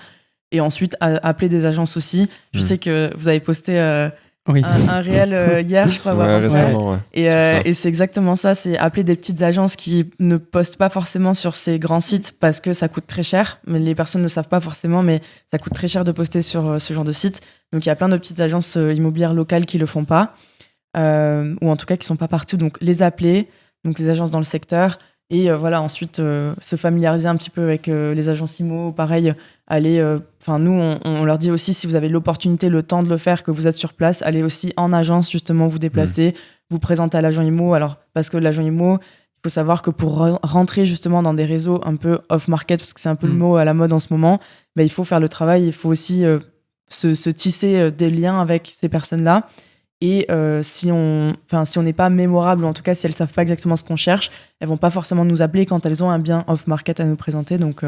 Et ensuite, appeler des agences aussi. Je sais que vous avez posté un réel hier, je crois. Ouais, récemment, ouais. Et c'est exactement ça, c'est appeler des petites agences qui ne postent pas forcément sur ces grands sites parce que ça coûte très cher. Mais les personnes ne savent pas forcément, mais ça coûte très cher de poster sur ce genre de site. Donc il y a plein de petites agences immobilières locales qui le font pas, ou en tout cas qui sont pas partout. Donc les appeler, donc les agences dans le secteur, et ensuite se familiariser un petit peu avec les agences IMO. Pareil, aller. Nous, on leur dit aussi, si vous avez l'opportunité, le temps de le faire, que vous êtes sur place, allez aussi en agence justement vous déplacer, vous présenter à l'agent IMO. Alors parce que l'agent IMO, il faut savoir que pour rentrer justement dans des réseaux un peu off-market, parce que c'est un peu le mot à la mode en ce moment, il faut faire le travail, il faut aussi se tisser des liens avec ces personnes-là. Et si on n'est pas mémorable, ou en tout cas si elles savent pas exactement ce qu'on cherche, elles vont pas forcément nous appeler quand elles ont un bien off-market à nous présenter. Donc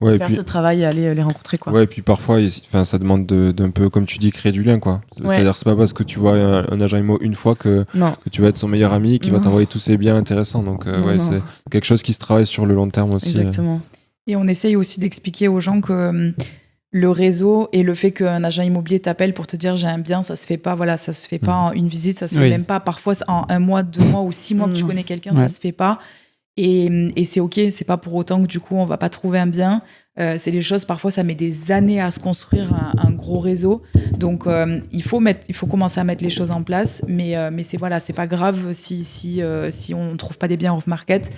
faire ce travail et aller les rencontrer, quoi. Ouais, et puis parfois ça demande d'un peu, comme tu dis, créer du lien, quoi. C'est-à-dire c'est pas parce que tu vois un agent IMO une fois que tu vas être son meilleur ami, qui va t'envoyer tous ses biens intéressants. Donc c'est quelque chose qui se travaille sur le long terme aussi. Exactement. Et on essaye aussi d'expliquer aux gens que le réseau et le fait qu'un agent immobilier t'appelle pour te dire j'ai un bien, ça se fait pas, ça se fait pas en une visite, ça se fait même pas parfois en 1 mois, 2 mois ou 6 mois que tu connais quelqu'un, ça se fait pas. Et c'est ok, c'est pas pour autant que du coup on va pas trouver un bien. C'est des choses, parfois ça met des années à se construire un gros réseau. Donc il faut commencer à mettre les choses en place, mais c'est pas grave si on trouve pas des biens off-market.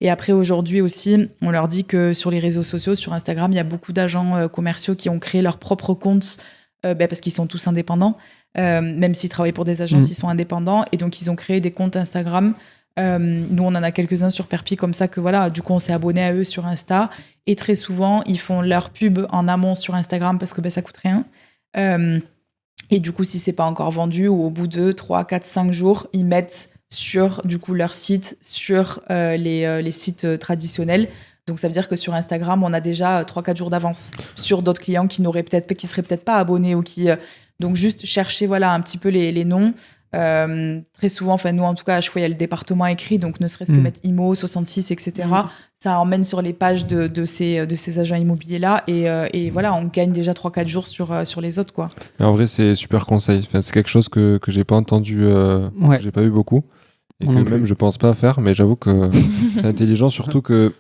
Et après, aujourd'hui aussi, on leur dit que sur les réseaux sociaux, sur Instagram, il y a beaucoup d'agents commerciaux qui ont créé leur propre compte parce qu'ils sont tous indépendants. Même s'ils travaillent pour des agences, ils sont indépendants. Et donc, ils ont créé des comptes Instagram. Nous, on en a quelques-uns sur Perpi comme ça que du coup, on s'est abonné à eux sur Insta. Et très souvent, ils font leur pub en amont sur Instagram parce que ça coûte rien. Et du coup, si c'est pas encore vendu, ou au bout de 3, 4, 5 jours, ils mettent sur du coup leur site, sur les sites traditionnels. Donc ça veut dire que sur Instagram, on a déjà 3-4 jours d'avance sur d'autres clients qui seraient peut-être pas abonnés ou qui donc juste chercher un petit peu les noms. Très souvent, nous en tout cas à chaque fois il y a le département écrit, donc ne serait-ce que mettre IMO 66, etc. Ça emmène sur les pages de ces agents immobiliers là et on gagne déjà 3-4 jours sur les autres, quoi. Et en vrai c'est super conseil, c'est quelque chose que j'ai pas entendu, que j'ai pas vu beaucoup et que même je pense pas faire, mais j'avoue que c'est intelligent, surtout que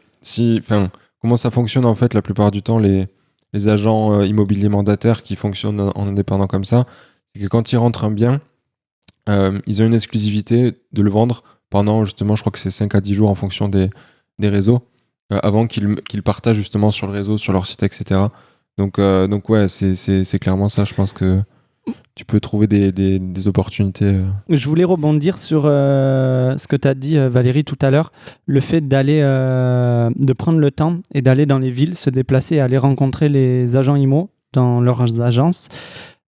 comment ça fonctionne en fait la plupart du temps, les agents immobiliers mandataires qui fonctionnent en indépendant comme ça, c'est que quand ils rentrent un bien, ils ont une exclusivité de le vendre pendant justement, je crois que c'est 5 à 10 jours en fonction des réseaux, avant qu'ils partagent justement sur le réseau, sur leur site, etc. Donc ouais, c'est clairement ça, je pense que tu peux trouver des opportunités. Je voulais rebondir sur ce que tu as dit, Valérie, tout à l'heure. Le fait de prendre le temps et d'aller dans les villes, se déplacer et aller rencontrer les agents IMO dans leurs agences.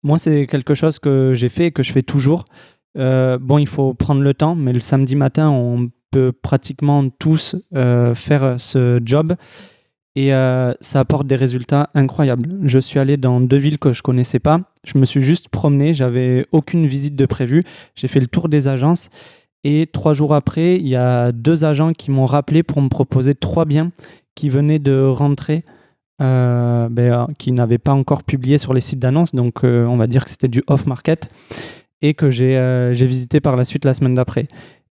Moi, c'est quelque chose que j'ai fait et que je fais toujours. Il faut prendre le temps, mais le samedi matin, on peut pratiquement tous faire ce job. Et ça apporte des résultats incroyables. Je suis allé dans 2 villes que je ne connaissais pas. Je me suis juste promené, j'avais aucune visite de prévue. J'ai fait le tour des agences. Et 3 jours après, il y a 2 agents qui m'ont rappelé pour me proposer 3 biens qui venaient de rentrer, qui n'avaient pas encore publié sur les sites d'annonces. Donc, on va dire que c'était du off-market et que j'ai visité par la suite la semaine d'après.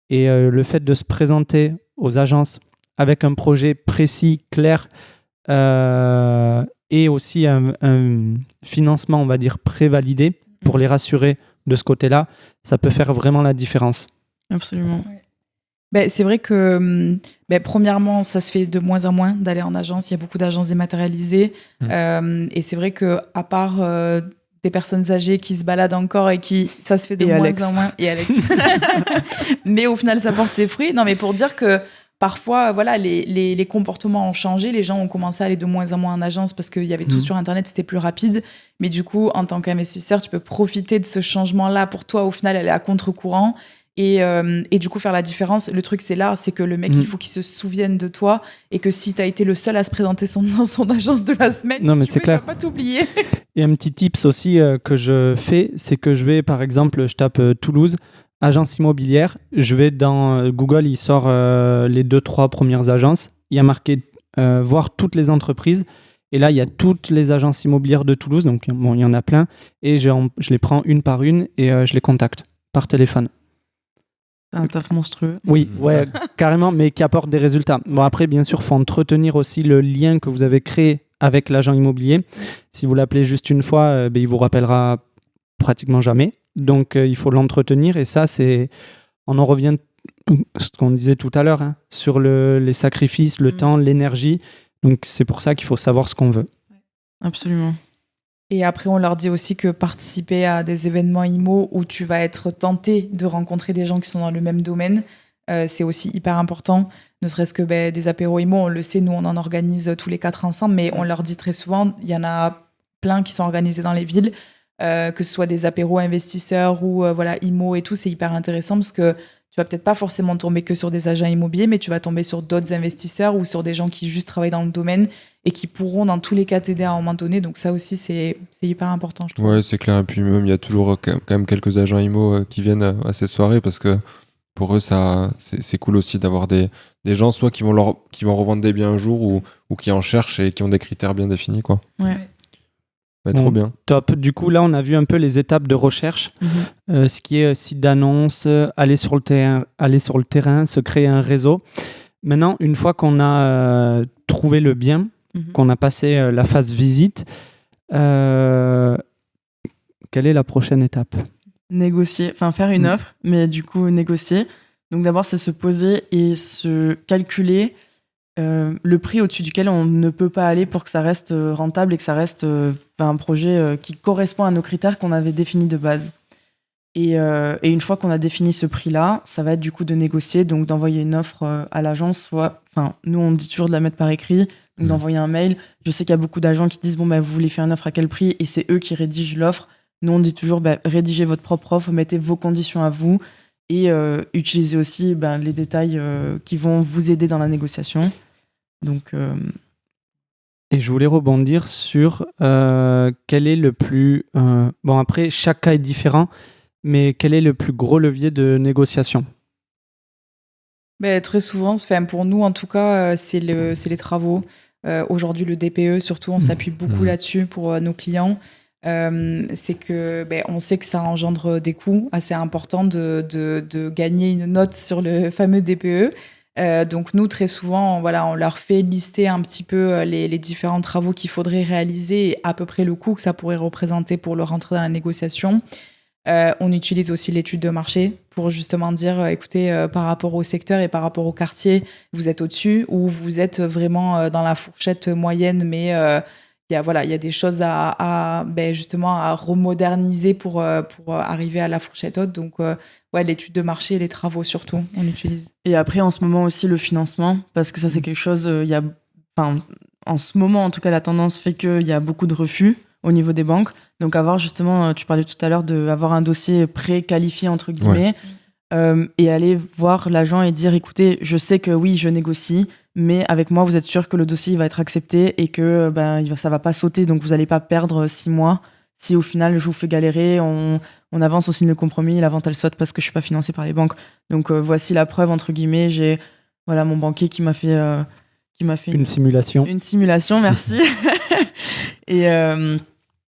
Et le fait de se présenter aux agences avec un projet précis, clair, et aussi un financement, on va dire, prévalidé pour les rassurer de ce côté-là, ça peut faire vraiment la différence. Absolument. C'est vrai que, premièrement, ça se fait de moins en moins d'aller en agence. Il y a beaucoup d'agences dématérialisées. Et c'est vrai qu'à part des personnes âgées qui se baladent encore et ça se fait de moins en moins. Et Alex. Mais au final, ça porte ses fruits. Non, mais pour dire que parfois, voilà, les comportements ont changé. Les gens ont commencé à aller de moins en moins en agence parce qu'il y avait tout sur Internet, c'était plus rapide. Mais du coup, en tant qu'investisseur, tu peux profiter de ce changement-là. Pour toi, au final, elle est à contre-courant. Et du coup, faire la différence. Le truc, c'est que le mec, il faut qu'il se souvienne de toi et que si tu as été le seul à se présenter dans son agence de la semaine, non, mais c'est clair. Il va pas t'oublier. Et un petit tips aussi que je fais, c'est que je vais, par exemple, je tape Toulouse, agence immobilière. Je vais dans Google, il sort les 2-3 premières agences. Il y a marqué voir toutes les entreprises. Et là, il y a toutes les agences immobilières de Toulouse. Donc, bon, il y en a plein. Et je les prends une par une et je les contacte par téléphone. C'est un taf monstrueux. Oui, ouais, carrément, mais qui apporte des résultats. Bon, après, bien sûr, il faut entretenir aussi le lien que vous avez créé avec l'agent immobilier. Si vous l'appelez juste une fois, il vous rappellera pratiquement jamais. Donc, il faut l'entretenir. Et ça, on en revient à ce qu'on disait tout à l'heure, sur les sacrifices, le temps, l'énergie. Donc, c'est pour ça qu'il faut savoir ce qu'on veut. Absolument. Et après, on leur dit aussi que participer à des événements IMO où tu vas être tenté de rencontrer des gens qui sont dans le même domaine, c'est aussi hyper important. Ne serait-ce que des apéros IMO, on le sait, nous, on en organise tous les 4 ensemble, mais on leur dit très souvent, il y en a plein qui sont organisés dans les villes, que ce soit des apéros investisseurs ou IMO et tout, c'est hyper intéressant parce que tu vas peut-être pas forcément tomber que sur des agents immobiliers, mais tu vas tomber sur d'autres investisseurs ou sur des gens qui juste travaillent dans le domaine et qui pourront dans tous les cas t'aider à un moment donné. Donc ça aussi, c'est hyper important, je trouve. Ouais, c'est clair. Et puis même, il y a toujours quand même quelques agents IMO qui viennent à ces soirées parce que pour eux, c'est cool aussi d'avoir des gens soit qui vont revendre des biens un jour ou qui en cherchent et qui ont des critères bien définis, quoi. Ouais. Ouais, trop bien. Top. Du coup, là, on a vu un peu les étapes de recherche, ce qui est site d'annonce, aller sur le terrain, se créer un réseau. Maintenant, une fois qu'on a trouvé le bien, qu'on a passé la phase visite, quelle est la prochaine étape ? Négocier, enfin faire une offre, mais du coup négocier. Donc d'abord, c'est se poser et se calculer le prix au-dessus duquel on ne peut pas aller pour que ça reste rentable et que ça reste un projet qui correspond à nos critères qu'on avait définis de base. Et une fois qu'on a défini ce prix-là, ça va être du coup de négocier, donc d'envoyer une offre à l'agence. Nous, on dit toujours de la mettre par écrit, donc d'envoyer un mail. Je sais qu'il y a beaucoup d'agents qui disent, vous voulez faire une offre à quel prix ? Et c'est eux qui rédigent l'offre. Nous, on dit toujours, rédigez votre propre offre, mettez vos conditions à vous et utilisez aussi les détails qui vont vous aider dans la négociation. Donc, Et je voulais rebondir sur quel est le plus... Bon, après, chaque cas est différent, mais quel est le plus gros levier de négociation ? Très souvent, pour nous en tout cas, c'est les travaux. Aujourd'hui, le DPE, surtout, on s'appuie beaucoup là-dessus pour nos clients. C'est que on sait que ça engendre des coûts assez importants de gagner une note sur le fameux DPE. Donc nous, très souvent, on leur fait lister un petit peu les différents travaux qu'il faudrait réaliser et à peu près le coût que ça pourrait représenter pour le rentrer dans la négociation. On utilise aussi l'étude de marché pour justement dire, écoutez, par rapport au secteur et par rapport au quartier, vous êtes au-dessus ou vous êtes vraiment dans la fourchette moyenne, mais il y a des choses à remoderniser pour arriver à la fourchette haute. Donc, l'étude de marché et les travaux surtout, on utilise. Et après, en ce moment aussi, le financement, parce que ça, c'est quelque chose, en ce moment, en tout cas, la tendance fait qu'il y a beaucoup de refus au niveau des banques. Donc, avoir justement, tu parlais tout à l'heure d'avoir un dossier pré-qualifié, entre guillemets, et aller voir l'agent et dire écoutez, je sais que oui, je négocie, mais avec moi, vous êtes sûr que le dossier il va être accepté et que ça va pas sauter, donc vous allez pas perdre 6 mois. Si au final je vous fais galérer, on avance, on signe le compromis, la vente elle saute parce que je suis pas financée par les banques. Donc voici la preuve entre guillemets. J'ai mon banquier qui m'a fait une simulation. Une simulation, merci. Et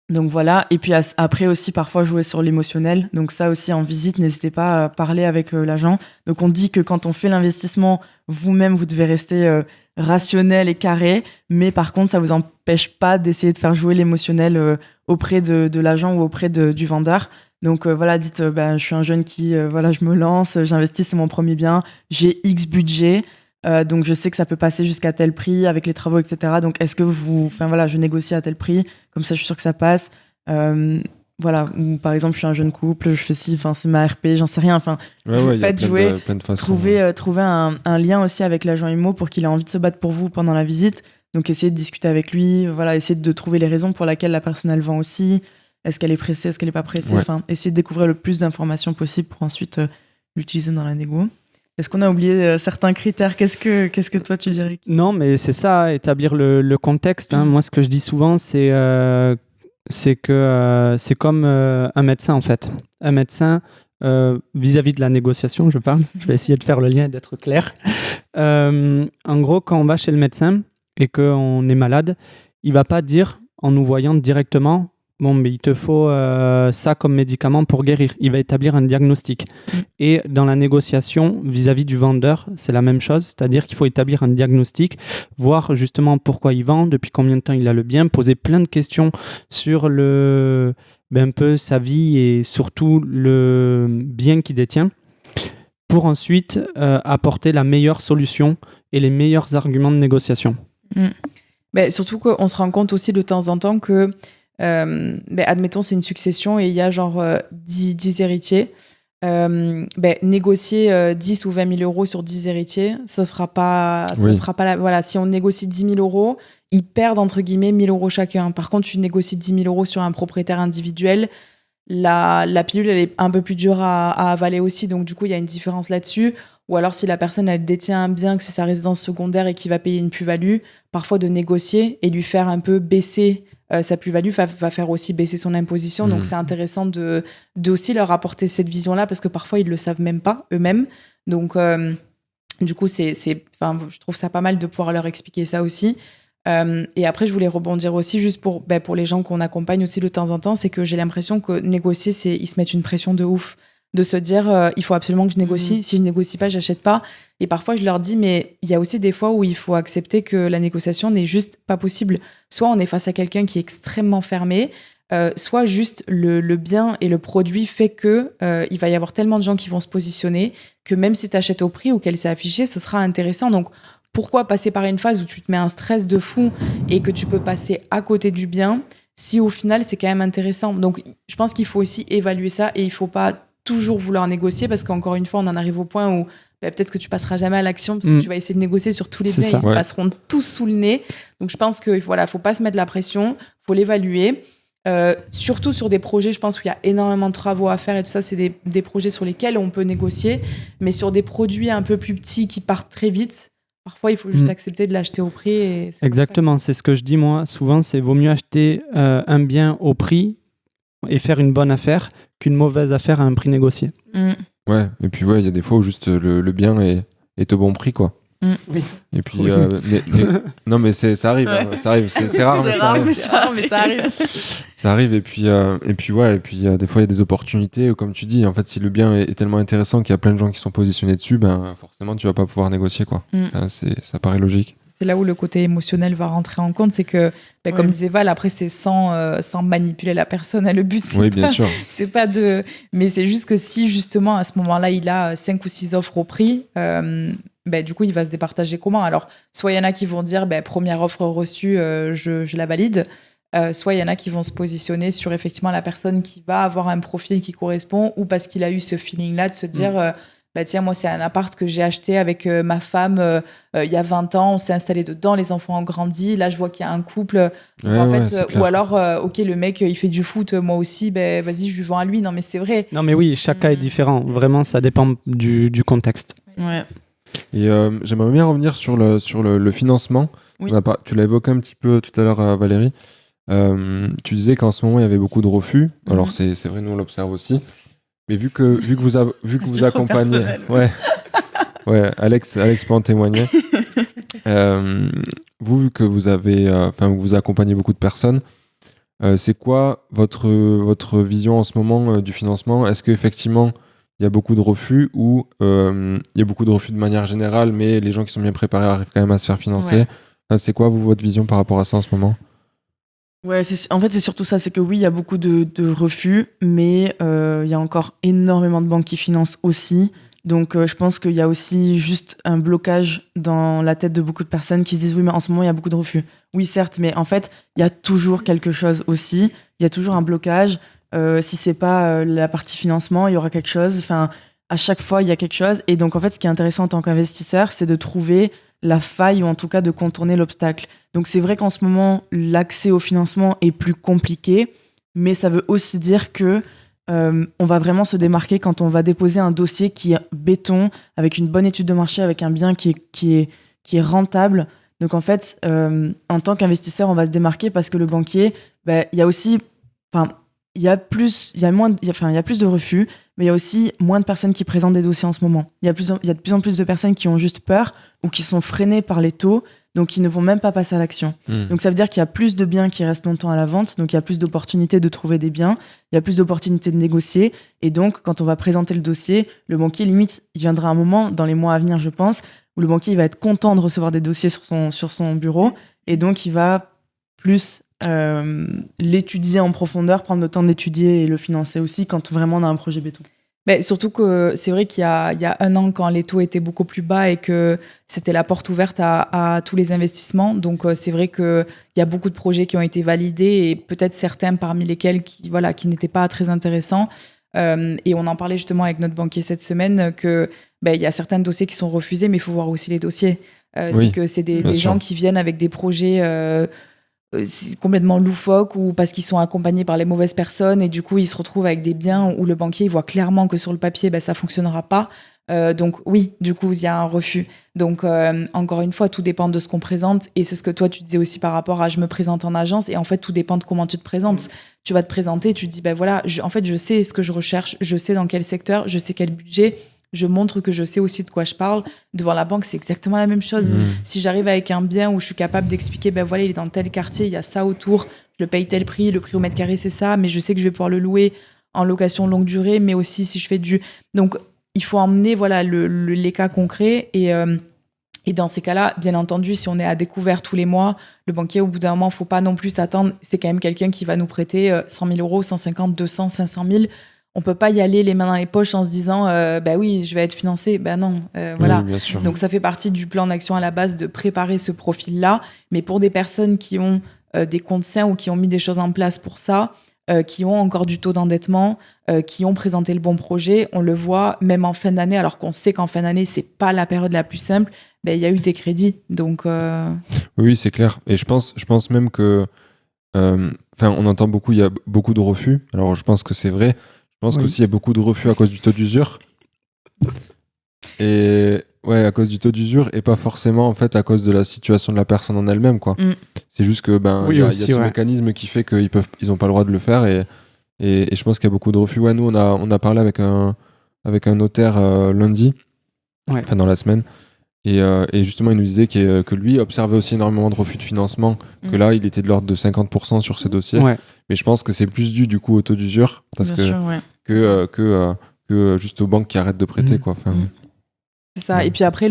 donc voilà. Et puis après aussi parfois jouer sur l'émotionnel. Donc ça aussi en visite, n'hésitez pas à parler avec l'agent. Donc on dit que quand on fait l'investissement, vous-même vous devez rester rationnel et carré, mais par contre ça vous empêche pas d'essayer de faire jouer l'émotionnel auprès de l'agent ou auprès du vendeur. Donc dites je suis un jeune qui je me lance, j'investis, c'est mon premier bien, j'ai X budget, donc je sais que ça peut passer jusqu'à tel prix avec les travaux, etc. Donc est-ce que je négocie à tel prix, comme ça je suis sûre que ça passe. Ou par exemple je suis un jeune couple, je fais ci, c'est ma RP, j'en sais rien. Faites jouer, plein de façons, trouver un lien aussi avec l'agent IMO pour qu'il ait envie de se battre pour vous pendant la visite. Donc essayez de discuter avec lui, essayez de trouver les raisons pour lesquelles la personne elle vend aussi. Est-ce qu'elle est pressée, est-ce qu'elle n'est pas pressée, essayez de découvrir le plus d'informations possible pour ensuite l'utiliser dans la négo. Est-ce qu'on a oublié certains critères ? Qu'est-ce que toi tu dirais ? Non, mais c'est ça, établir le contexte. Moi, ce que je dis souvent, c'est que c'est comme un médecin, en fait. Un médecin, vis-à-vis de la négociation, je parle. Je vais essayer de faire le lien et d'être clair. En gros, quand on va chez le médecin et qu'on est malade, il ne va pas dire, en nous voyant directement, mais il te faut ça comme médicament pour guérir. Il va établir un diagnostic. Et dans la négociation, vis-à-vis du vendeur, c'est la même chose. C'est-à-dire qu'il faut établir un diagnostic, voir justement pourquoi il vend, depuis combien de temps il a le bien, poser plein de questions sur un peu sa vie et surtout le bien qu'il détient, pour ensuite apporter la meilleure solution et les meilleurs arguments de négociation. Surtout qu'on se rend compte aussi de temps en temps que admettons c'est une succession et il y a genre 10 héritiers, négocier 10 ou 20 000 euros sur 10 héritiers, ça fera pas si on négocie 10 000 euros, ils perdent entre guillemets 1 000 euros chacun. Par contre, tu négocies 10 000 euros sur un propriétaire individuel, la pilule elle est un peu plus dure à avaler aussi, donc du coup il y a une différence là-dessus. Ou alors si la personne elle détient un bien, que c'est sa résidence secondaire et qu'il va payer une plus-value, parfois de négocier et lui faire un peu baisser sa plus-value va faire aussi baisser son imposition. Donc c'est intéressant de aussi leur apporter cette vision-là, parce que parfois ils le savent même pas eux-mêmes. Donc du coup je trouve ça pas mal de pouvoir leur expliquer ça aussi. Et après je voulais rebondir aussi juste pour les gens qu'on accompagne aussi de temps en temps, c'est que j'ai l'impression que négocier, ils se mettent une pression de ouf, de se dire il faut absolument que je négocie, si je négocie pas, j'achète pas. Et parfois je leur dis mais il y a aussi des fois où il faut accepter que la négociation n'est juste pas possible. Soit on est face à quelqu'un qui est extrêmement fermé, soit juste le bien et le produit fait que il va y avoir tellement de gens qui vont se positionner que même si tu achètes au prix auquel c'est affiché, ce sera intéressant. Donc pourquoi passer par une phase où tu te mets un stress de fou et que tu peux passer à côté du bien si au final c'est quand même intéressant. Donc je pense qu'il faut aussi évaluer ça, et il faut pas toujours vouloir négocier, parce qu'encore une fois on en arrive au point où peut-être que tu passeras jamais à l'action, parce que tu vas essayer de négocier sur tous les biens, ils se passeront tous sous le nez. Donc je pense que faut pas se mettre la pression, faut l'évaluer, surtout sur des projets, je pense, où il y a énormément de travaux à faire et tout ça, c'est des projets sur lesquels on peut négocier, mais sur des produits un peu plus petits qui partent très vite, parfois il faut juste accepter de l'acheter au prix. Exactement, c'est ce que je dis moi souvent, c'est vaut mieux acheter un bien au prix et faire une bonne affaire qu'une mauvaise affaire à un prix négocié. Ouais, et puis il y a des fois où juste le bien est au bon prix, quoi. Oui. Et puis non mais ça arrive, ça arrive, c'est rare, mais ça arrive. Ça arrive, et puis des fois il y a des opportunités, comme tu dis, en fait si le bien est tellement intéressant qu'il y a plein de gens qui sont positionnés dessus, forcément tu vas pas pouvoir négocier, quoi. Ça paraît logique. C'est là où le côté émotionnel va rentrer en compte, c'est que, comme disait Val, après c'est sans manipuler la personne, le but c'est pas de... Mais c'est juste que si justement à ce moment-là il a 5 ou 6 offres au prix, du coup il va se départager comment ? Alors soit il y en a qui vont dire première offre reçue, je la valide, soit il y en a qui vont se positionner sur effectivement la personne qui va avoir un profil qui correspond, ou parce qu'il a eu ce feeling-là de se dire bah tiens, moi, c'est un appart que j'ai acheté avec ma femme il y a 20 ans, on s'est installé dedans, les enfants ont grandi, là, je vois qu'il y a un couple. Donc, en fait, ou alors, ok, le mec, il fait du foot, moi aussi, ben vas-y, je lui vends à lui. Non, mais c'est vrai. Non, mais oui, chaque cas est différent. Vraiment, ça dépend du contexte. Ouais. Et j'aimerais bien revenir sur le financement. Oui. Tu l'as évoqué un petit peu tout à l'heure, Valérie. Tu disais qu'en ce moment, il y avait beaucoup de refus. Alors, c'est vrai, nous, on l'observe aussi. Mais vu que vous accompagnez... Ouais, Alex peut en témoigner. Vu que vous accompagnez beaucoup de personnes, c'est quoi votre vision en ce moment du financement ? Est-ce qu'effectivement, il y a beaucoup de refus ou il y a beaucoup de refus de manière générale, mais les gens qui sont bien préparés arrivent quand même à se faire financer ? Ouais. Enfin, c'est quoi, votre vision par rapport à ça en ce moment ? Ouais, en fait, c'est surtout ça. C'est que oui, il y a beaucoup de refus, mais il y a encore énormément de banques qui financent aussi. Donc, je pense qu'il y a aussi juste un blocage dans la tête de beaucoup de personnes qui se disent oui, mais en ce moment, il y a beaucoup de refus. Oui, certes, mais en fait, il y a toujours quelque chose aussi. Il y a toujours un blocage. Si c'est pas la partie financement, il y aura quelque chose. Enfin, à chaque fois, il y a quelque chose. Et donc, en fait, ce qui est intéressant en tant qu'investisseur, c'est de trouver la faille ou en tout cas de contourner l'obstacle. Donc c'est vrai qu'en ce moment, l'accès au financement est plus compliqué, mais ça veut aussi dire que on va vraiment se démarquer quand on va déposer un dossier qui est béton, avec une bonne étude de marché, avec un bien qui est rentable. Donc en fait, en tant qu'investisseur, on va se démarquer parce que le banquier, il y a aussi... Il y a plus de refus, mais il y a aussi moins de personnes qui présentent des dossiers en ce moment. Il y a de plus en plus de personnes qui ont juste peur ou qui sont freinées par les taux, donc qui ne vont même pas passer à l'action. Donc ça veut dire qu'il y a plus de biens qui restent longtemps à la vente, donc il y a plus d'opportunités de trouver des biens, il y a plus d'opportunités de négocier, et donc quand on va présenter le dossier, le banquier, limite, il viendra un moment, dans les mois à venir, je pense, où le banquier il va être content de recevoir des dossiers sur son bureau, et donc il va plus... l'étudier en profondeur, prendre le temps d'étudier et le financer aussi quand vraiment on a un projet béton. Mais surtout que c'est vrai qu'il y a 1 an, quand les taux étaient beaucoup plus bas et que c'était la porte ouverte à tous les investissements. Donc c'est vrai qu'il y a beaucoup de projets qui ont été validés et peut-être certains parmi lesquels qui n'étaient pas très intéressants. Et on en parlait justement avec notre banquier cette semaine que il y a certains dossiers qui sont refusés, mais il faut voir aussi les dossiers. C'est que c'est des gens qui viennent avec des projets... c'est complètement loufoque ou parce qu'ils sont accompagnés par les mauvaises personnes et du coup ils se retrouvent avec des biens où le banquier il voit clairement que sur le papier ça fonctionnera pas, donc oui, du coup il y a un refus. Donc encore une fois, tout dépend de ce qu'on présente, et c'est ce que toi tu disais aussi par rapport à je me présente en agence, et en fait tout dépend de comment tu te présentes. Tu vas te présenter, tu te dis en fait je sais ce que je recherche, je sais dans quel secteur, je sais quel budget, je montre que je sais aussi de quoi je parle. Devant la banque, c'est exactement la même chose. Si j'arrive avec un bien où je suis capable d'expliquer, il est dans tel quartier, il y a ça autour, je le paye tel prix, le prix au mètre carré, c'est ça, mais je sais que je vais pouvoir le louer en location longue durée, mais aussi si je fais Donc, il faut emmener les cas concrets. Et dans ces cas-là, bien entendu, si on est à découvert tous les mois, le banquier, au bout d'un moment, il ne faut pas non plus s'attendre. C'est quand même quelqu'un qui va nous prêter 100 000 euros, 150, 200, 500 000. On peut pas y aller les mains dans les poches en se disant oui, je vais être financé. Non, voilà. Oui, bien sûr. Donc ça fait partie du plan d'action à la base de préparer ce profil-là. Mais pour des personnes qui ont des comptes sains ou qui ont mis des choses en place pour ça, qui ont encore du taux d'endettement, qui ont présenté le bon projet, on le voit même en fin d'année, alors qu'on sait qu'en fin d'année c'est pas la période la plus simple. Il y a eu des crédits. Donc oui, c'est clair. Et je pense même que on entend beaucoup, il y a beaucoup de refus. Alors je pense que c'est vrai. Je pense qu'aussi il y a beaucoup de refus à cause du taux d'usure. Et ouais, à cause du taux d'usure et pas forcément en fait à cause de la situation de la personne en elle-même, quoi. C'est juste que y a ce mécanisme qui fait qu'ils ont pas le droit de le faire, et je pense qu'il y a beaucoup de refus. Ouais, nous on a parlé avec un notaire lundi, dans la semaine. Et justement, il nous disait que lui observait aussi énormément de refus de financement, que là, il était de l'ordre de 50% sur ses dossiers. Ouais. Mais je pense que c'est plus dû du coup au taux d'usure, parce que juste aux banques qui arrêtent de prêter, quoi. C'est ça. Et puis après,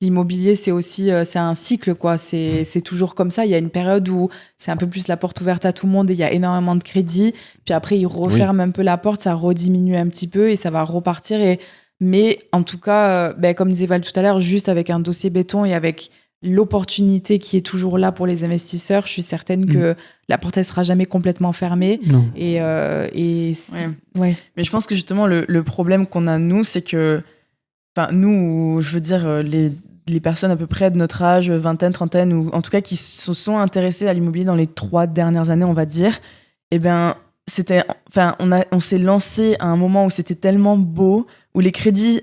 l'immobilier, c'est aussi c'est un cycle, quoi. C'est toujours comme ça. Il y a une période où c'est un peu plus la porte ouverte à tout le monde et il y a énormément de crédits. Puis après, ils referment un peu la porte, ça rediminue un petit peu et ça va repartir. Mais en tout cas, comme disait Val tout à l'heure, juste avec un dossier béton et avec l'opportunité qui est toujours là pour les investisseurs, je suis certaine que la porte ne sera jamais complètement fermée. Non. Mais je pense que justement, le problème qu'on a, nous, c'est que nous, je veux dire, les personnes à peu près de notre âge, vingtaine, trentaine, ou en tout cas qui se sont intéressées à l'immobilier dans les 3 dernières années, on va dire, on s'est lancé à un moment où c'était tellement beau, où les crédits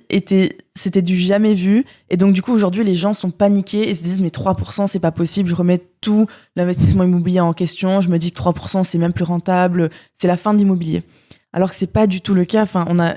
c'était du jamais vu, et donc du coup aujourd'hui les gens sont paniqués et se disent mais 3% c'est pas possible, je remets tout l'investissement immobilier en question, je me dis que 3% c'est même plus rentable, c'est la fin de l'immobilier. Alors que c'est pas du tout le cas.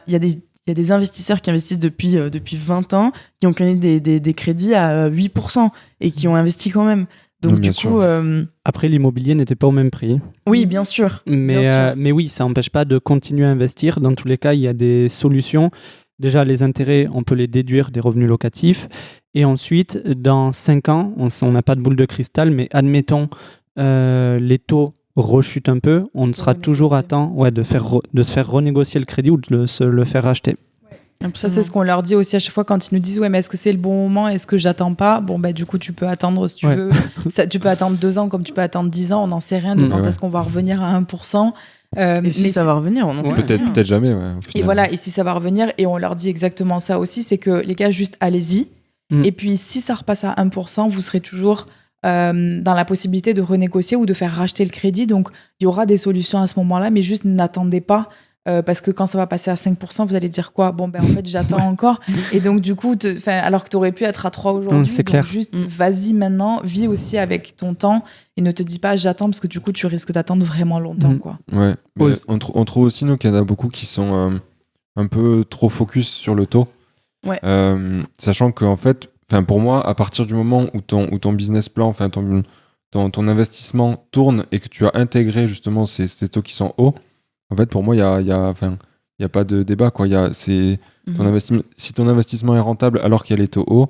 Il y a des investisseurs qui investissent depuis 20 ans, qui ont connu des crédits à 8% et qui ont investi quand même. Donc Oui, du bien coup, sûr. Après, l'immobilier n'était pas au même prix. oui, bien sûr. Mais oui, ça n'empêche pas de continuer à investir. Dans tous les cas, il y a des solutions. Déjà, les intérêts, on peut les déduire des revenus locatifs. Et ensuite, dans 5 ans, on n'a pas de boule de cristal, mais admettons, les taux rechutent un peu, on sera toujours à temps de se faire renégocier le crédit ou de se le faire racheter. Ça, c'est ce qu'on leur dit aussi à chaque fois quand ils nous disent ouais, mais est-ce que c'est le bon moment, est-ce que j'attends pas? Bon, bah, du coup, tu peux attendre si tu veux. Tu peux attendre 2 ans comme tu peux attendre 10 ans, on n'en sait rien de quand est-ce qu'on va revenir à 1%. Et si ça va revenir, on en sait rien. Peut-être jamais. Ouais, et voilà, et si ça va revenir, et on leur dit exactement ça aussi, c'est que les gars, juste allez-y. Et puis, si ça repasse à 1%, vous serez toujours dans la possibilité de renégocier ou de faire racheter le crédit. Donc, il y aura des solutions à ce moment-là, mais juste n'attendez pas. Parce que quand ça va passer à 5%, vous allez dire quoi? Bon, ben en fait, j'attends encore. Et donc, du coup, alors que tu aurais pu être à 3 aujourd'hui, c'est donc clair. juste vas-y maintenant, vis aussi avec ton temps et ne te dis pas j'attends parce que du coup, tu risques d'attendre vraiment longtemps. Quoi. Ouais. On trouve aussi, nous, qu'il y en a beaucoup qui sont un peu trop focus sur le taux. Ouais. Sachant qu'en fait, pour moi, à partir du moment où ton business plan, ton investissement tourne et que tu as intégré justement ces taux qui sont hauts, en fait, pour moi, il y a pas de débat, quoi. Si ton investissement est rentable alors qu'il y a les taux hauts,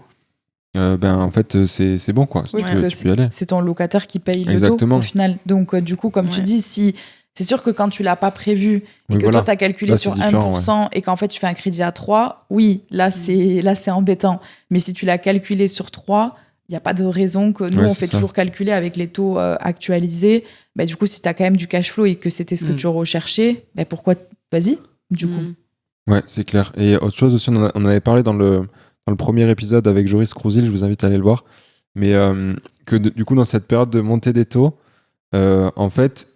en fait, c'est bon, quoi. Oui, tu peux y aller. C'est ton locataire qui paye le Exactement. taux au final. Donc, du coup, comme tu dis, c'est sûr que quand tu l'as pas prévu et que toi, tu as calculé sur 1% et qu'en fait, tu fais un crédit à 3, oui, là, c'est embêtant. Mais si tu l'as calculé sur 3, il n'y a pas de raison que nous, on fait toujours calculer avec les taux actualisés. Bah, du coup, si tu as quand même du cash flow et que c'était ce que tu recherchais, bah, pourquoi vas-y, du coup. Ouais, c'est clair. Et autre chose aussi, on avait parlé dans le premier épisode avec Joris Crouzil, je vous invite à aller le voir, mais que du coup, dans cette période de montée des taux, en fait,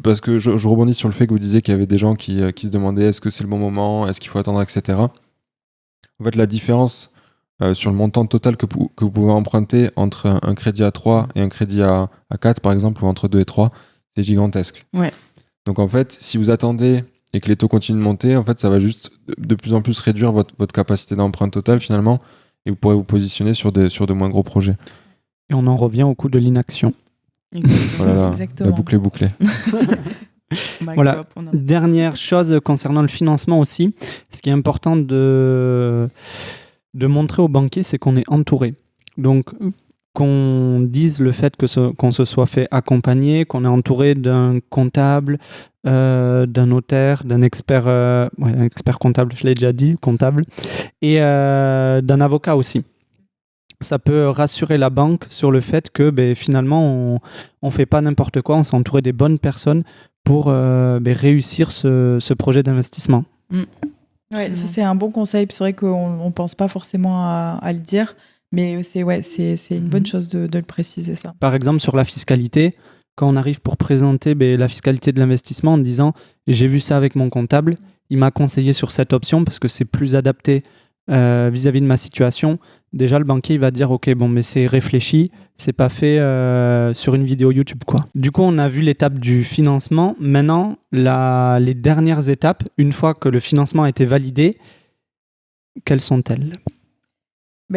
parce que je rebondis sur le fait que vous disiez qu'il y avait des gens qui se demandaient est-ce que c'est le bon moment, est-ce qu'il faut attendre, etc. En fait, la différence sur le montant total que vous pouvez emprunter entre un crédit à 3 et un crédit à 4, par exemple, ou entre 2 et 3, c'est gigantesque. Ouais. Donc en fait, si vous attendez et que les taux continuent de monter, en fait, ça va juste de plus en plus réduire votre capacité d'emprunt total finalement, et vous pourrez vous positionner sur de moins gros projets. Et on en revient au coût de l'inaction. Voilà, la boucle est bouclée. Voilà. Dernière chose concernant le financement aussi, ce qui est important de montrer aux banquiers, c'est qu'on est entouré. Donc, qu'on dise le fait qu'on se soit fait accompagner, qu'on est entouré d'un comptable, d'un notaire, d'un expert, un expert comptable, je l'ai déjà dit, comptable, et d'un avocat aussi. Ça peut rassurer la banque sur le fait que finalement, on ne fait pas n'importe quoi, on s'est entouré des bonnes personnes pour réussir ce projet d'investissement. Ouais, ça c'est un bon conseil. C'est vrai qu'on ne pense pas forcément à le dire, mais c'est une bonne chose de le préciser, ça. Par exemple, sur la fiscalité, quand on arrive pour présenter la fiscalité de l'investissement en disant « j'ai vu ça avec mon comptable, il m'a conseillé sur cette option parce que c'est plus adapté vis-à-vis de ma situation », déjà le banquier il va dire « ok, bon, mais c'est réfléchi, c'est pas fait sur une vidéo YouTube, quoi ». Du coup, on a vu l'étape du financement. Maintenant, les dernières étapes, une fois que le financement a été validé, quelles sont-elles ?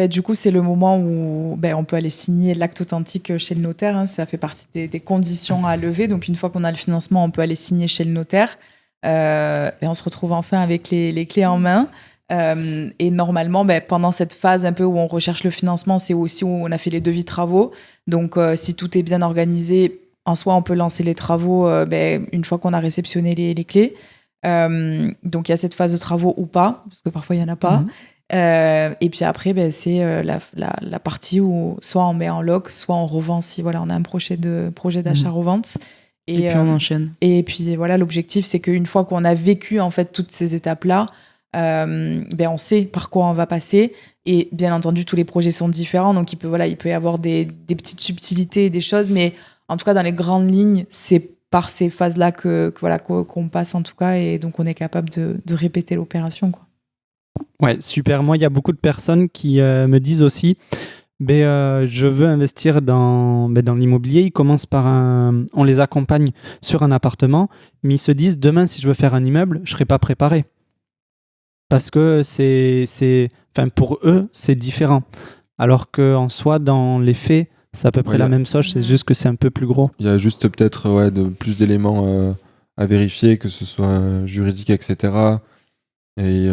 Du coup, c'est le moment où on peut aller signer l'acte authentique chez le notaire. Hein. Ça fait partie des conditions à lever. Donc, une fois qu'on a le financement, on peut aller signer chez le notaire. Et on se retrouve enfin avec les clés en main. Et normalement, pendant cette phase un peu où on recherche le financement, c'est aussi où on a fait les devis travaux. Donc, si tout est bien organisé, en soi, on peut lancer les travaux une fois qu'on a réceptionné les clés. Donc, il y a cette phase de travaux ou pas, parce que parfois, il n'y en a pas. Et puis après, c'est la partie où soit on met en loc, soit on revend si on a un projet d'achat-revente. Et puis on enchaîne. Et puis voilà, l'objectif, c'est qu'une fois qu'on a vécu en fait toutes ces étapes-là, on sait par quoi on va passer. Et bien entendu, tous les projets sont différents, donc il peut y avoir des petites subtilités, des choses, mais en tout cas, dans les grandes lignes, c'est par ces phases-là qu'on passe en tout cas, et donc on est capable de répéter l'opération, quoi. Ouais, super. Moi, il y a beaucoup de personnes qui me disent aussi, je veux investir dans l'immobilier. Ils commencent on les accompagne sur un appartement, mais ils se disent, demain, si je veux faire un immeuble, je ne serai pas préparé. Parce que pour eux, c'est différent. Alors qu'en soi, dans les faits, c'est à peu près la même chose, c'est juste que c'est un peu plus gros. Il y a juste peut-être plus d'éléments à vérifier, que ce soit juridique, etc. Et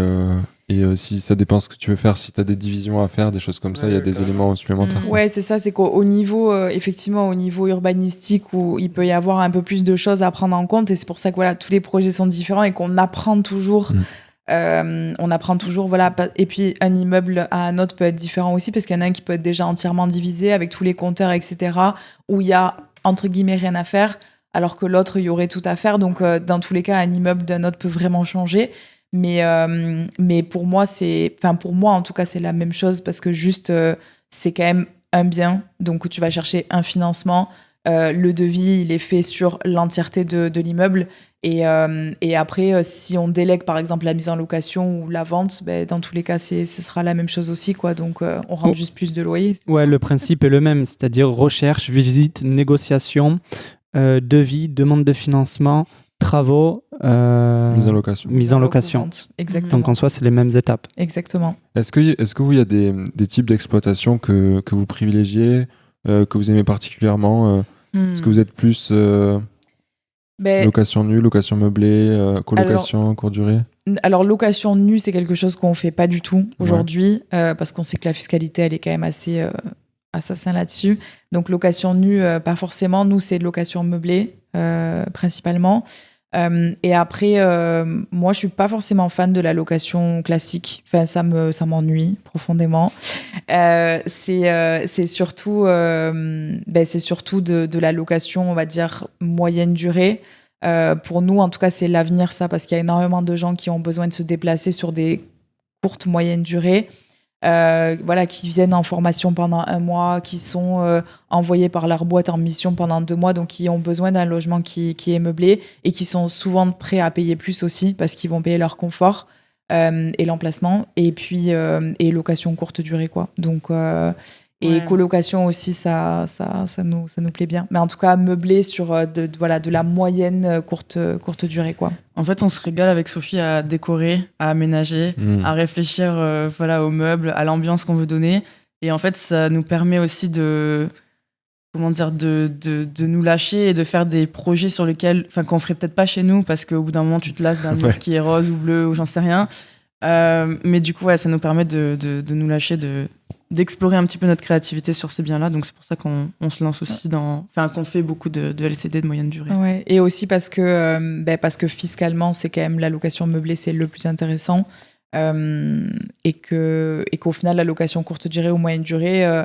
si ça dépend ce que tu veux faire, si tu as des divisions à faire, des choses comme ça, il y a des éléments supplémentaires. Ouais, c'est ça, c'est qu'au niveau, effectivement, au niveau urbanistique, où il peut y avoir un peu plus de choses à prendre en compte, et c'est pour ça que tous les projets sont différents et qu'on apprend toujours. On apprend toujours, et puis un immeuble à un autre peut être différent aussi, parce qu'il y en a un qui peut être déjà entièrement divisé avec tous les compteurs, etc., où il y a, entre guillemets, rien à faire, alors que l'autre, il y aurait tout à faire. Donc, dans tous les cas, un immeuble d'un autre peut vraiment changer. Mais pour moi, en tout cas, c'est la même chose, parce que juste, c'est quand même un bien. Donc, tu vas chercher un financement. Le devis, il est fait sur l'entièreté de l'immeuble. Et après, si on délègue, par exemple, la mise en location ou la vente, dans tous les cas, ce sera la même chose aussi, quoi. Donc, on rentre juste plus de loyer. Ouais, le principe est le même, c'est-à-dire recherche, visite, négociation, devis, demande de financement, travaux, mise en location. Exactement. Donc en soi, c'est les mêmes étapes. Exactement. Est-ce que vous, il y a des types d'exploitation que vous privilégiez, que vous aimez particulièrement Est-ce que vous êtes plus location nue, location meublée, colocation, courte durée? Alors, location nue, c'est quelque chose qu'on ne fait pas du tout aujourd'hui, parce qu'on sait que la fiscalité, elle est quand même assez assassin là-dessus. Donc, location nue, pas forcément. Nous, c'est de location meublée, principalement. Et après, moi, je suis pas forcément fan de la location classique. Enfin, ça m'ennuie profondément. C'est surtout de la location, on va dire, moyenne durée. Pour nous, en tout cas, c'est l'avenir, ça, parce qu'il y a énormément de gens qui ont besoin de se déplacer sur des courtes, moyennes durées. Qui viennent en formation pendant 1 mois, qui sont envoyés par leur boîte en mission pendant 2 mois, donc qui ont besoin d'un logement qui est meublé, et qui sont souvent prêts à payer plus aussi, parce qu'ils vont payer leur confort et l'emplacement, et puis location courte durée, quoi. Donc, colocation aussi, ça nous plaît bien. Mais en tout cas, meublé sur de la moyenne courte durée, quoi. En fait, on se régale avec Sophie à décorer, à aménager, à réfléchir aux meubles, à l'ambiance qu'on veut donner. Et en fait, ça nous permet aussi de nous lâcher et de faire des projets sur lesquels, qu'on ferait peut-être pas chez nous, parce qu'au bout d'un moment, tu te lasses d'un mur qui est rose ou bleu ou j'en sais rien. Mais du coup, ça nous permet de nous lâcher, d'explorer un petit peu notre créativité sur ces biens-là. Donc, c'est pour ça qu'on se lance aussi qu'on fait beaucoup de LCD de moyenne durée. Ouais. Et aussi parce que fiscalement, c'est quand même la location meublée, c'est le plus intéressant. Et qu'au final, la location courte durée ou moyenne durée,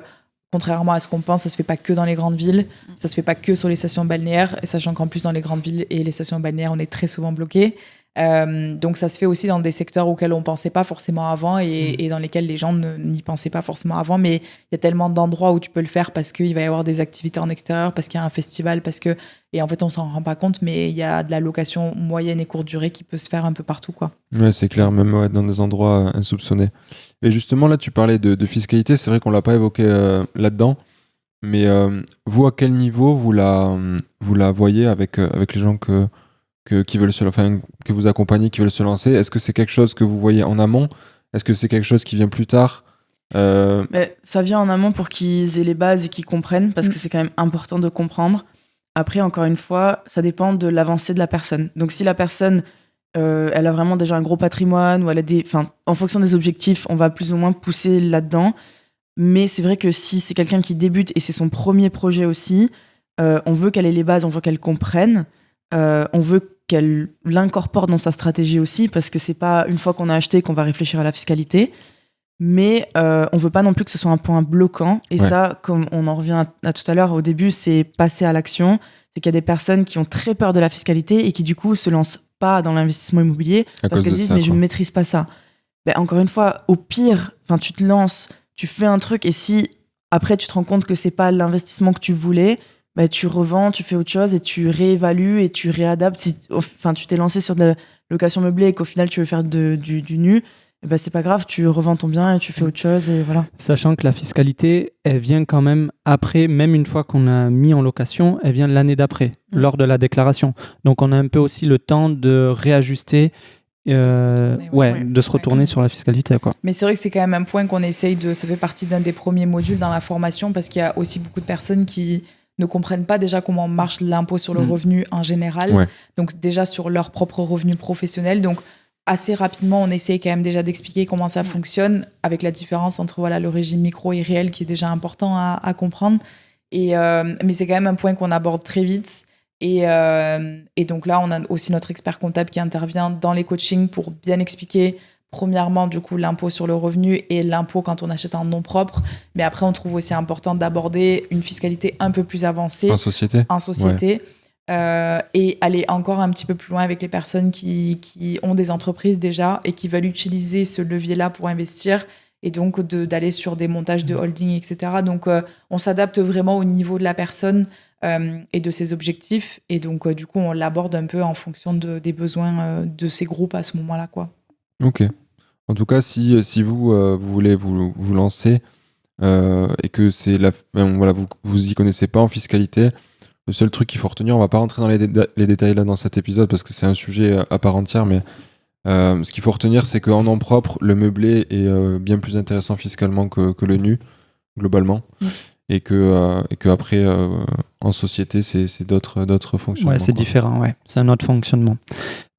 contrairement à ce qu'on pense, ça se fait pas que dans les grandes villes, ça se fait pas que sur les stations balnéaires, et sachant qu'en plus, dans les grandes villes et les stations balnéaires, on est très souvent bloqués. Donc ça se fait aussi dans des secteurs auxquels on pensait pas forcément avant, et dans lesquels les gens n'y pensaient pas forcément avant, mais il y a tellement d'endroits où tu peux le faire, parce qu'il va y avoir des activités en extérieur, parce qu'il y a un festival, et en fait on s'en rend pas compte, mais il y a de la location moyenne et courte durée qui peut se faire un peu partout, quoi. Ouais, c'est clair, même dans des endroits insoupçonnés. Et justement là, tu parlais de fiscalité, c'est vrai qu'on l'a pas évoqué là-dedans, mais vous, à quel niveau vous la voyez avec les gens qui veulent que vous accompagnez, qui veulent se lancer? Est-ce que c'est quelque chose que vous voyez en amont? Est-ce que c'est quelque chose qui vient plus tard? Ça vient en amont pour qu'ils aient les bases et qu'ils comprennent, parce que c'est quand même important de comprendre. Après, encore une fois, ça dépend de l'avancée de la personne. Donc, si la personne, elle a vraiment déjà un gros patrimoine, ou elle a en fonction des objectifs, on va plus ou moins pousser là-dedans. Mais c'est vrai que si c'est quelqu'un qui débute et c'est son premier projet aussi, on veut qu'elle ait les bases, on veut qu'elle comprenne. On veut qu'elle l'incorpore dans sa stratégie aussi, parce que c'est pas une fois qu'on a acheté qu'on va réfléchir à la fiscalité, mais on veut pas non plus que ce soit un point bloquant. Et ça, comme on en revient à tout à l'heure au début, c'est passer à l'action. C'est qu'il y a des personnes qui ont très peur de la fiscalité et qui du coup se lancent pas dans l'investissement immobilier parce qu'elles disent mais je ne maîtrise pas ça. encore une fois, au pire, tu te lances, tu fais un truc, et si après tu te rends compte que c'est pas l'investissement que tu voulais, tu revends, tu fais autre chose et tu réévalues et tu réadaptes. Si tu t'es lancé sur de la location meublée et qu'au final tu veux faire du nu, c'est pas grave, tu revends ton bien et tu fais autre chose et voilà. Sachant que la fiscalité, elle vient quand même après, même une fois qu'on a mis en location, elle vient l'année d'après, lors de la déclaration. Donc on a un peu aussi le temps de réajuster, de se retourner sur la fiscalité, quoi. Mais c'est vrai que c'est quand même un point qu'on essaye ça fait partie d'un des premiers modules dans la formation, parce qu'il y a aussi beaucoup de personnes qui ne comprennent pas déjà comment marche l'impôt sur le revenu en général. Ouais. Donc déjà sur leur propre revenu professionnel. Donc assez rapidement, on essaie quand même déjà d'expliquer comment ça fonctionne, avec la différence entre le régime micro et réel qui est déjà important à comprendre. Mais c'est quand même un point qu'on aborde très vite. Et donc là, on a aussi notre expert comptable qui intervient dans les coachings pour bien expliquer, premièrement, du coup, l'impôt sur le revenu et l'impôt quand on achète en nom propre. Mais après, on trouve aussi important d'aborder une fiscalité un peu plus avancée. En société. Ouais. Et aller encore un petit peu plus loin avec les personnes qui ont des entreprises déjà et qui veulent utiliser ce levier-là pour investir. Et donc, d'aller sur des montages de holding, etc. Donc, on s'adapte vraiment au niveau de la personne et de ses objectifs. Et donc, du coup, on l'aborde un peu en fonction des besoins de ces groupes à ce moment-là, quoi. Ok. En tout cas, si vous voulez vous lancer et que vous y connaissez pas en fiscalité, le seul truc qu'il faut retenir, on va pas rentrer dans les détails là dans cet épisode parce que c'est un sujet à part entière, mais ce qu'il faut retenir, c'est qu'en nom propre, le meublé est bien plus intéressant fiscalement que le nu, globalement. Et que après, en société, c'est d'autres fonctionnements. Ouais, c'est différent, ouais. C'est un autre fonctionnement.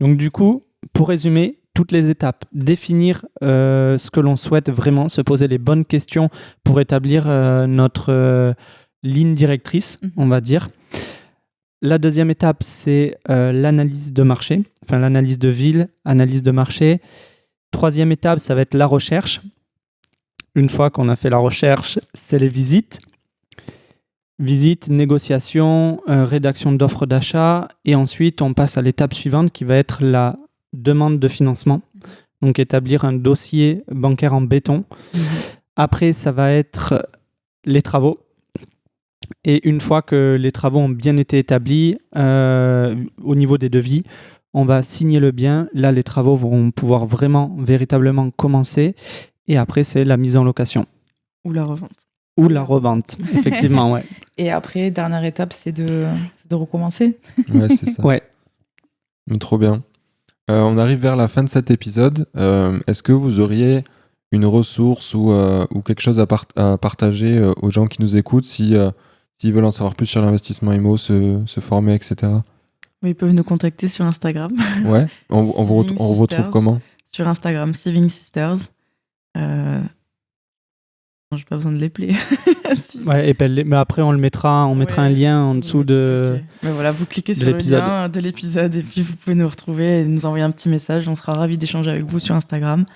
Donc du coup, pour résumer, toutes les étapes, définir ce que l'on souhaite vraiment, se poser les bonnes questions pour établir notre ligne directrice, on va dire. La deuxième étape, c'est l'analyse de marché, enfin l'analyse de ville, analyse de marché. Troisième étape, ça va être la recherche. Une fois qu'on a fait la recherche, c'est les visites. Visite, négociation, rédaction d'offres d'achat. Et ensuite, on passe à l'étape suivante qui va être la demande de financement. Donc, établir un dossier bancaire en béton. Après, ça va être les travaux. Et une fois que les travaux ont bien été établis, au niveau des devis, on va signer le bien. Là, les travaux vont pouvoir véritablement commencer. Et après, c'est la mise en location. Ou la revente. Ou la revente, effectivement, ouais. Et après, dernière étape, c'est de recommencer. Ouais, c'est ça. Ouais. Trop bien. On arrive vers la fin de cet épisode. Est-ce que vous auriez une ressource ou quelque chose à partager aux gens qui nous écoutent s'ils veulent en savoir plus sur l'investissement IMO, se former, etc. Oui, ils peuvent nous contacter sur Instagram. Ouais, on vous retrouve comment ? Sur Instagram, Saving Sisters. J'ai pas besoin de l'épeler. Ouais, épelle-les. Mais après, on mettra un lien en dessous de. Okay. Mais voilà, vous cliquez sur le lien de l'épisode et puis vous pouvez nous retrouver et nous envoyer un petit message. On sera ravis d'échanger avec vous sur Instagram.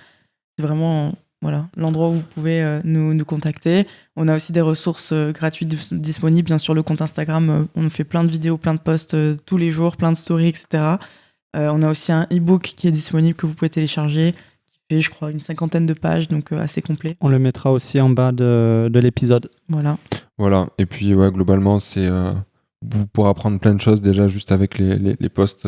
C'est vraiment l'endroit où vous pouvez nous contacter. On a aussi des ressources gratuites disponibles. Bien sûr, le compte Instagram, on fait plein de vidéos, plein de posts tous les jours, plein de stories, etc. On a aussi un e-book qui est disponible que vous pouvez télécharger. Je crois une 50aine de pages, donc assez complet. On le mettra aussi en bas de l'épisode. Voilà. Et puis globalement, vous pourrez apprendre plein de choses déjà juste avec les posts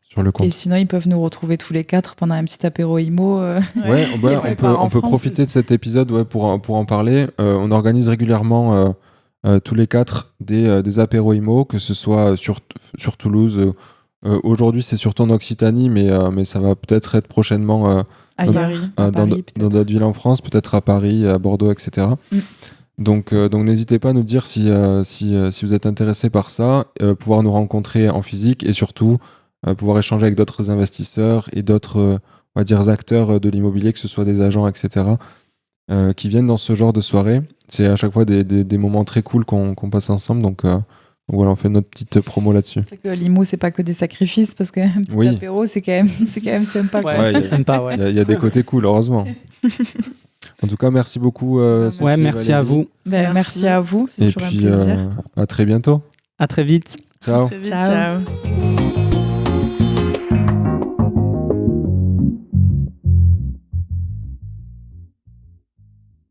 sur le compte. Et sinon, ils peuvent nous retrouver tous les 4 pendant un petit apéro IMO. On peut profiter de cet épisode pour en parler. On organise régulièrement tous les 4 des apéros IMO, que ce soit sur Toulouse. Aujourd'hui, c'est surtout en Occitanie, mais ça va peut-être être prochainement dans d'autres villes en France, peut-être à Paris, à Bordeaux, etc. Donc n'hésitez pas à nous dire si vous êtes intéressé par ça, pouvoir nous rencontrer en physique et surtout pouvoir échanger avec d'autres investisseurs et d'autres on va dire acteurs de l'immobilier, que ce soit des agents, etc. Qui viennent dans ce genre de soirée. C'est à chaque fois des moments très cool qu'on passe ensemble, donc voilà, on fait notre petite promo là-dessus. C'est que l'IMO, c'est pas que des sacrifices, parce qu'un petit apéro, c'est quand même sympa. Ouais, c'est sympa, ouais. Il y a des côtés cool, heureusement. En tout cas, merci beaucoup. Sophie, merci à vous. Merci à vous, c'est toujours un plaisir. À très bientôt. À très vite. Ciao. Ciao.